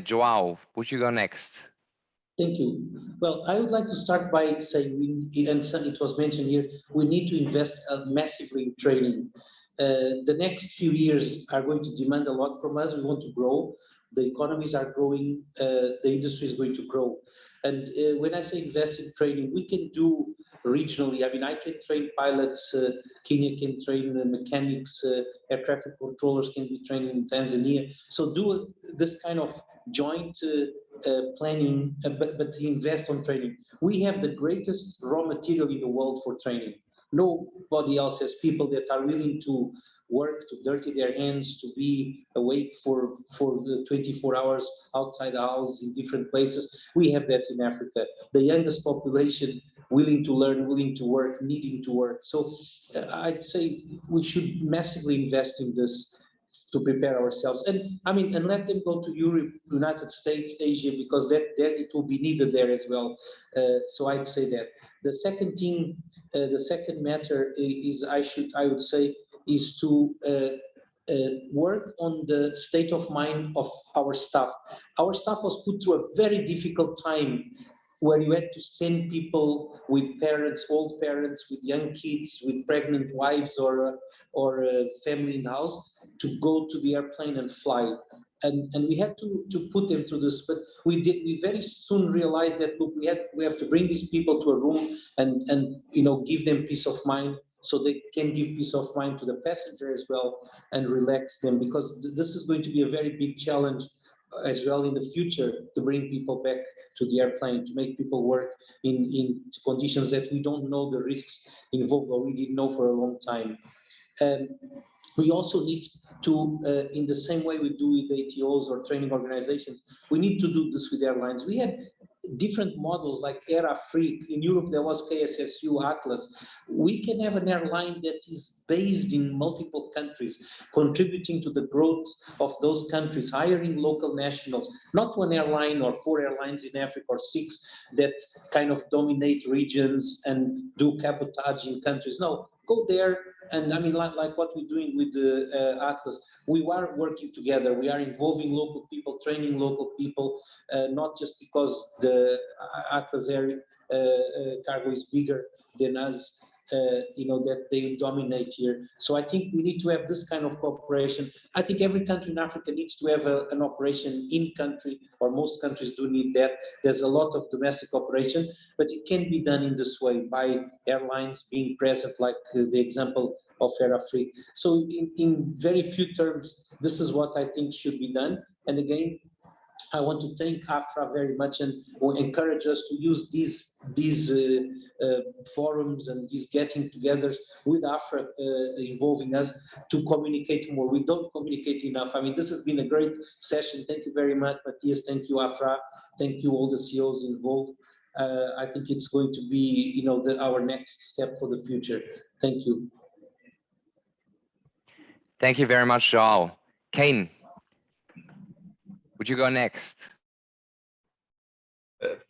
Joao, would you go next? Thank you. Well, I would like to start by saying, and it was mentioned here, we need to invest massively in training. The next few years are going to demand a lot from us. We want to grow. The economies are growing. The industry is going to grow. And when I say invest in training, we can do regionally. I mean, I can train pilots. Kenya can train mechanics. Air traffic controllers can be trained in Tanzania. So do this kind of joint planning, but invest on training. We have the greatest raw material in the world for training. Nobody else has people that are willing to work, to dirty their hands, to be awake for 24 hours outside the house in different places. We have that in Africa. The youngest population willing to learn, willing to work, needing to work. So I'd say we should massively invest in this to prepare ourselves. And I mean, and let them go to Europe, United States, Asia, because there it will be needed there as well. So I'd say that. The second thing, the second matter is I would say is to work on the state of mind of our staff. Our staff was put through a very difficult time where you had to send people with parents, old parents, with young kids, with pregnant wives or family in the house to go to the airplane and fly. And we had to put them through this, but we very soon realized that, look, we have to bring these people to a room and give them peace of mind, so they can give peace of mind to the passenger as well and relax them, because this is going to be a very big challenge as well in the future, to bring people back to the airplane, to make people work in conditions that we don't know the risks involved, or we didn't know for a long time. We also need to, in the same way we do with ATOs or training organizations, we need to do this with airlines. We had different models like AFRAA. In Europe, there was KSSU, Atlas. We can have an airline that is based in multiple countries, contributing to the growth of those countries, hiring local nationals, not one airline or 4 airlines in Africa or 6 that kind of dominate regions and do cabotage in countries. No, go there. And I mean, like what we're doing with the Atlas, we are working together. We are involving local people, training local people, not just because the Atlas Air cargo is bigger than us, that they dominate here. So I think we need to have this kind of cooperation. I think every country in Africa needs to have an operation in country, or most countries do need that. There's a lot of domestic operation, but it can be done in this way by airlines being present, like the example of AFRAA. So in very few terms, this is what I think should be done. And again, I want to thank AFRAA very much, and encourage us to use these forums and these getting togethers with AFRAA involving us to communicate more. We don't communicate enough. I mean, this has been a great session. Thank you very much, Matthias. Thank you, AFRAA. Thank you, all the CEOs involved. I think it's going to be, our next step for the future. Thank you. Thank you very much, Joao. Kane, would you go next?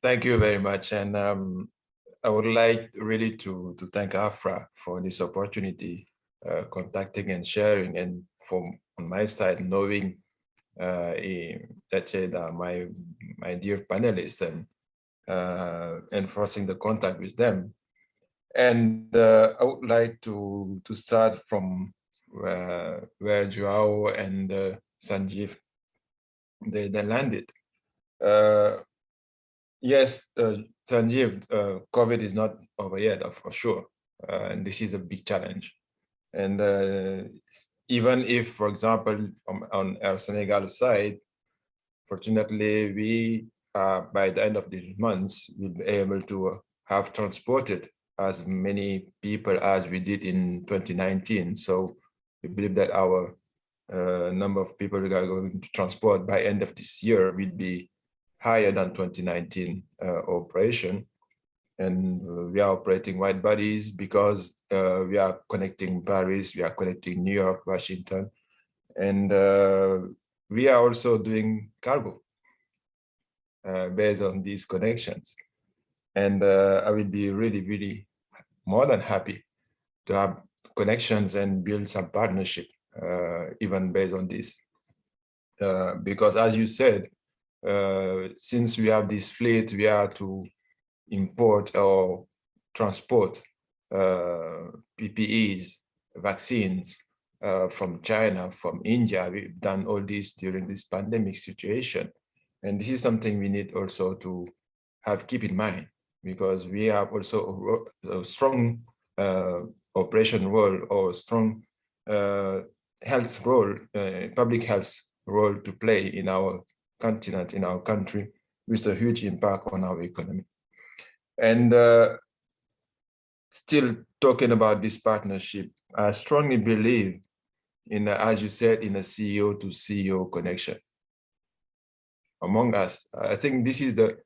Thank you very much. And I would like really to thank AFRAA for this opportunity, contacting and sharing, and from on my side, knowing let's say that my dear panelists, and enforcing the contact with them. And I would like to start from where Joao and Sanjeev they landed. Yes, Sanjeev, COVID is not over yet, for sure, and this is a big challenge. And even if, for example, on our Senegal side, fortunately, we by the end of this month will be able to have transported as many people as we did in 2019. So we believe that our number of people we are going to transport by end of this year will be higher than 2019 operation. And we are operating wide bodies because we are connecting Paris, we are connecting New York, Washington, and we are also doing cargo based on these connections. And I will be really, really more than happy to have connections and build some partnership, even based on this. Because as you said, since we have this fleet, we are to import or transport PPEs, vaccines from China, from India. We've done all this during this pandemic situation. And this is something we need also to keep in mind, because we have also a strong operation role or strong health role, public health role to play in our continent, in our country, with a huge impact on our economy. And still talking about this partnership, I strongly believe in, as you said, in a CEO to CEO connection among us. I think this is the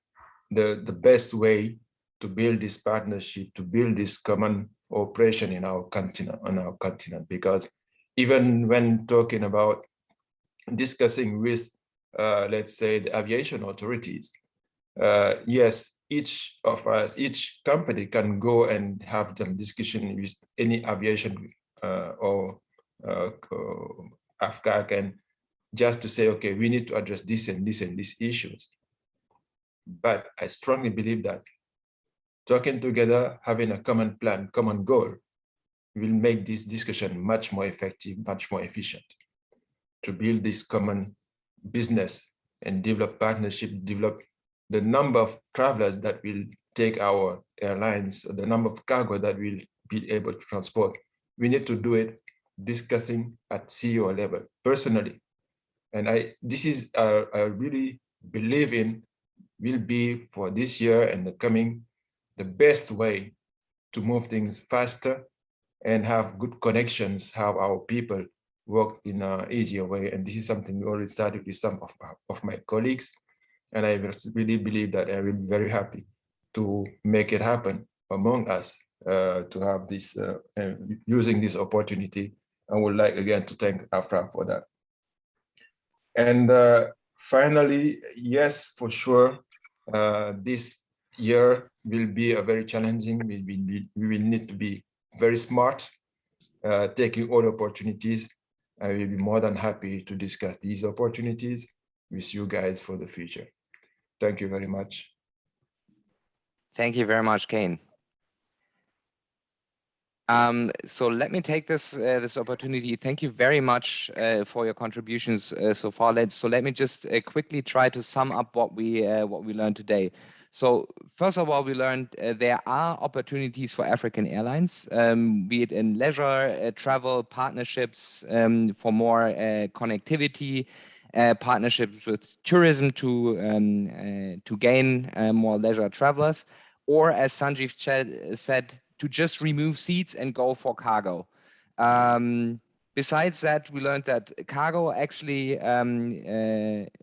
best way to build this partnership, to build this common operation in our continent, because even when talking about discussing with, let's say, the aviation authorities, yes, each of us, each company can go and have the discussion with any aviation or AFRAA, and just to say, okay, we need to address this and this and these issues. But I strongly believe that talking together, having a common plan, common goal, will make this discussion much more effective, much more efficient, to build this common business and develop partnership, develop the number of travelers that will take our airlines, or the number of cargo that will be able to transport. We need to do it discussing at CEO level, personally. And this is, I really believe in, will be for this year and the coming, the best way to move things faster and have good connections, have our people work in an easier way. And this is something we already started with some of my colleagues. And I really believe that I will be very happy to make it happen among us, to have this, using this opportunity. I would like again to thank AFRAA for that. And finally, yes, for sure, this year will be a very challenging. We will need to be very smart, taking all opportunities. I will be more than happy to discuss these opportunities with you guys for the future. Thank you very much. Thank you very much, Kane. So let me take this opportunity. Thank you very much for your contributions so far. Let me just quickly try to sum up what we learned today. So first of all, we learned there are opportunities for African airlines, be it in leisure, travel, partnerships for more connectivity, partnerships with tourism to gain more leisure travelers, or as Sanjeev said, to just remove seats and go for cargo. Besides that, we learned that cargo actually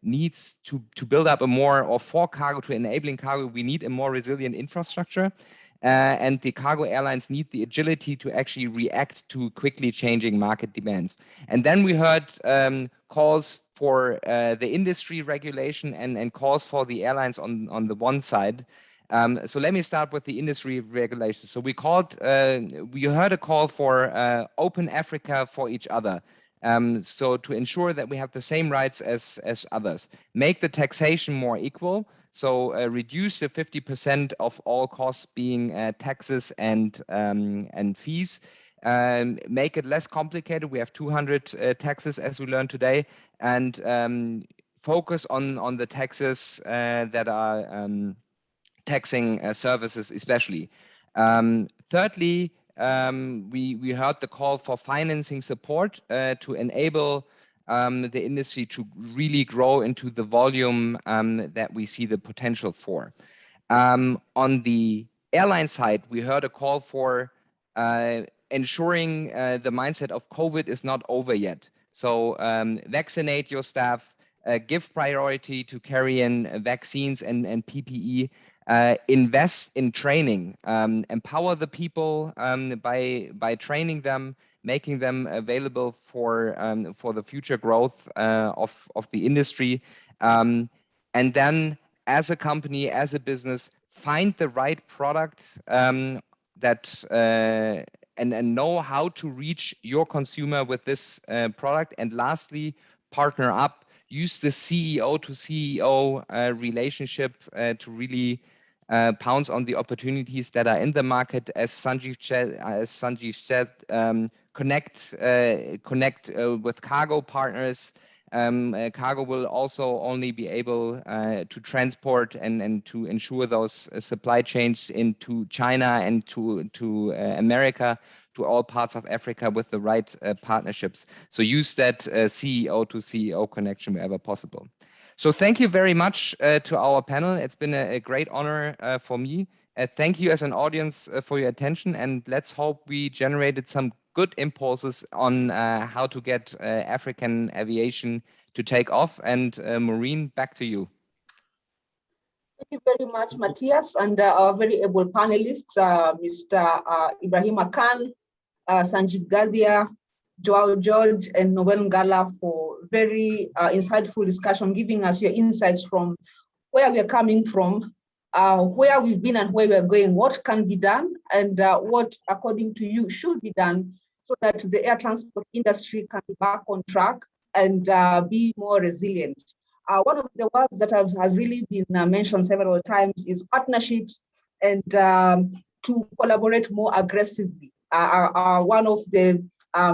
needs to build up a more, or for cargo, to enabling cargo, we need a more resilient infrastructure. And the cargo airlines need the agility to actually react to quickly changing market demands. And then we heard calls for the industry regulation and calls for the airlines on the one side. So let me start with the industry regulation. So we heard a call for open Africa for each other. So to ensure that we have the same rights as others, make the taxation more equal. So reduce the 50% of all costs being taxes and fees, make it less complicated. We have 200 taxes, as we learned today, and focus on the taxes that are taxing services especially. Thirdly, we heard the call for financing support to enable the industry to really grow into the volume that we see the potential for. On the airline side, we heard a call for ensuring the mindset of COVID is not over yet. So vaccinate your staff, give priority to carry in vaccines and PPE, invest in training, empower the people by training them, making them available for the future growth of the industry, and then as a company, as a business, find the right product that and know how to reach your consumer with this product. And lastly, partner up. Use the CEO to CEO relationship to really pounce on the opportunities that are in the market. As Sanjeev said, connect with cargo partners. Cargo will also only be able to transport and to ensure those supply chains into China and to America, to all parts of Africa with the right partnerships. So use that CEO to CEO connection wherever possible. So thank you very much to our panel. It's been a great honor for me. Thank you as an audience for your attention, and let's hope we generated some good impulses on how to get African aviation to take off. And Maureen, back to you. Thank you very much, Matthias, and our very able panelists, Mr. Ibrahim Akan, Sanjeev Gadhia, Joao George, and Noel Ngala for very insightful discussion, giving us your insights from where we are coming from, where we've been and where we are going, what can be done, and what, according to you, should be done so that the air transport industry can be back on track and be more resilient. One of the words that has really been mentioned several times is partnerships and to collaborate more aggressively. One of the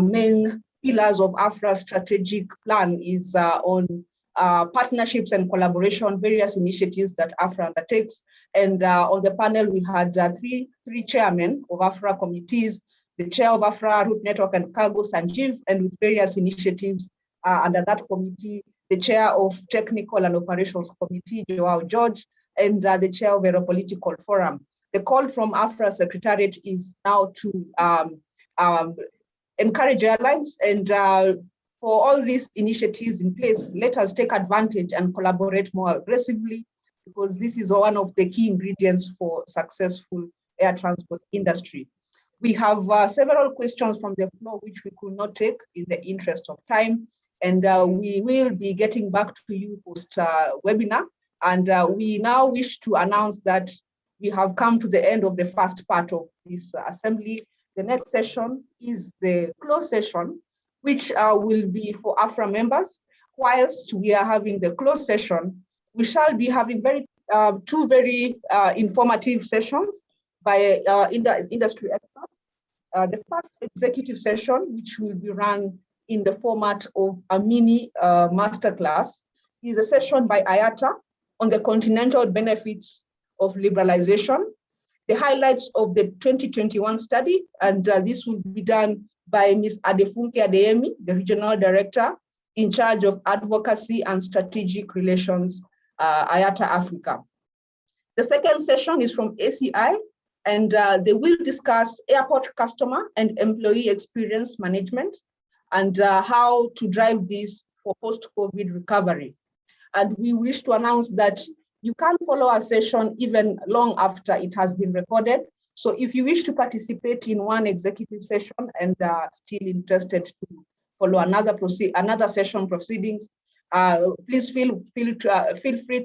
main pillars of AFRA's strategic plan is on partnerships and collaboration, various initiatives that AFRA undertakes. And on the panel, we had three chairmen of AFRA committees, the chair of AFRA Route Network and Cargo, Sanjeev, and with various initiatives under that committee, the chair of Technical and Operations Committee, Joao George, and the chair of Aeropolitical Forum. The call from AFRA Secretariat is now to encourage airlines, and for all these initiatives in place, let us take advantage and collaborate more aggressively, because this is one of the key ingredients for successful air transport industry. We have several questions from the floor which we could not take in the interest of time, and we will be getting back to you post webinar. And we now wish to announce that we have come to the end of the first part of this assembly. The next session is the closed session, which will be for AFRA members. Whilst we are having the closed session, we shall be having two very informative sessions by industry experts. The first executive session, which will be run in the format of a mini masterclass, is a session by IATA on the continental benefits of liberalization, the highlights of the 2021 study, and this will be done by Ms. Adefunke Adeyemi, the Regional Director in charge of Advocacy and Strategic Relations, IATA Africa. The second session is from ACI, and they will discuss airport customer and employee experience management and how to drive this for post-COVID recovery. And we wish to announce that you can follow our session even long after it has been recorded. So if you wish to participate in one executive session and are still interested to follow another session proceedings, please feel free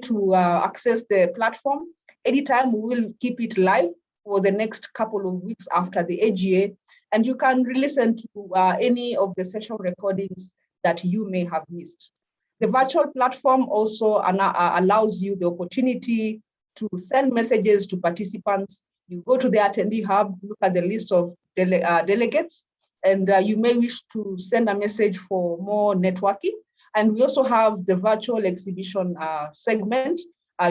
to access the platform. Anytime, we will keep it live for the next couple of weeks after the AGA, and you can listen to any of the session recordings that you may have missed. The virtual platform also allows you the opportunity to send messages to participants. You go to the attendee hub, look at the list of delegates, and you may wish to send a message for more networking. And we also have the virtual exhibition segment.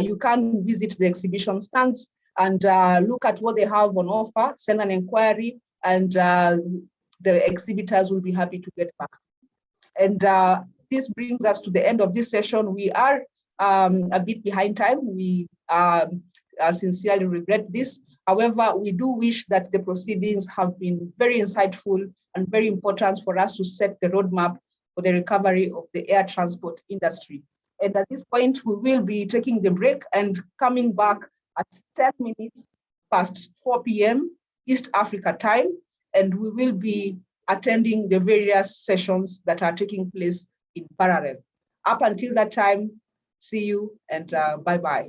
You can visit the exhibition stands and look at what they have on offer, send an inquiry, and the exhibitors will be happy to get back. And this brings us to the end of this session. We are a bit behind time. We sincerely regret this. However, we do wish that the proceedings have been very insightful and very important for us to set the roadmap for the recovery of the air transport industry. And at this point, we will be taking the break and coming back at 10 minutes past 4 p.m. East Africa time. And we will be attending the various sessions that are taking place in parallel. Up until that time, see you and bye-bye.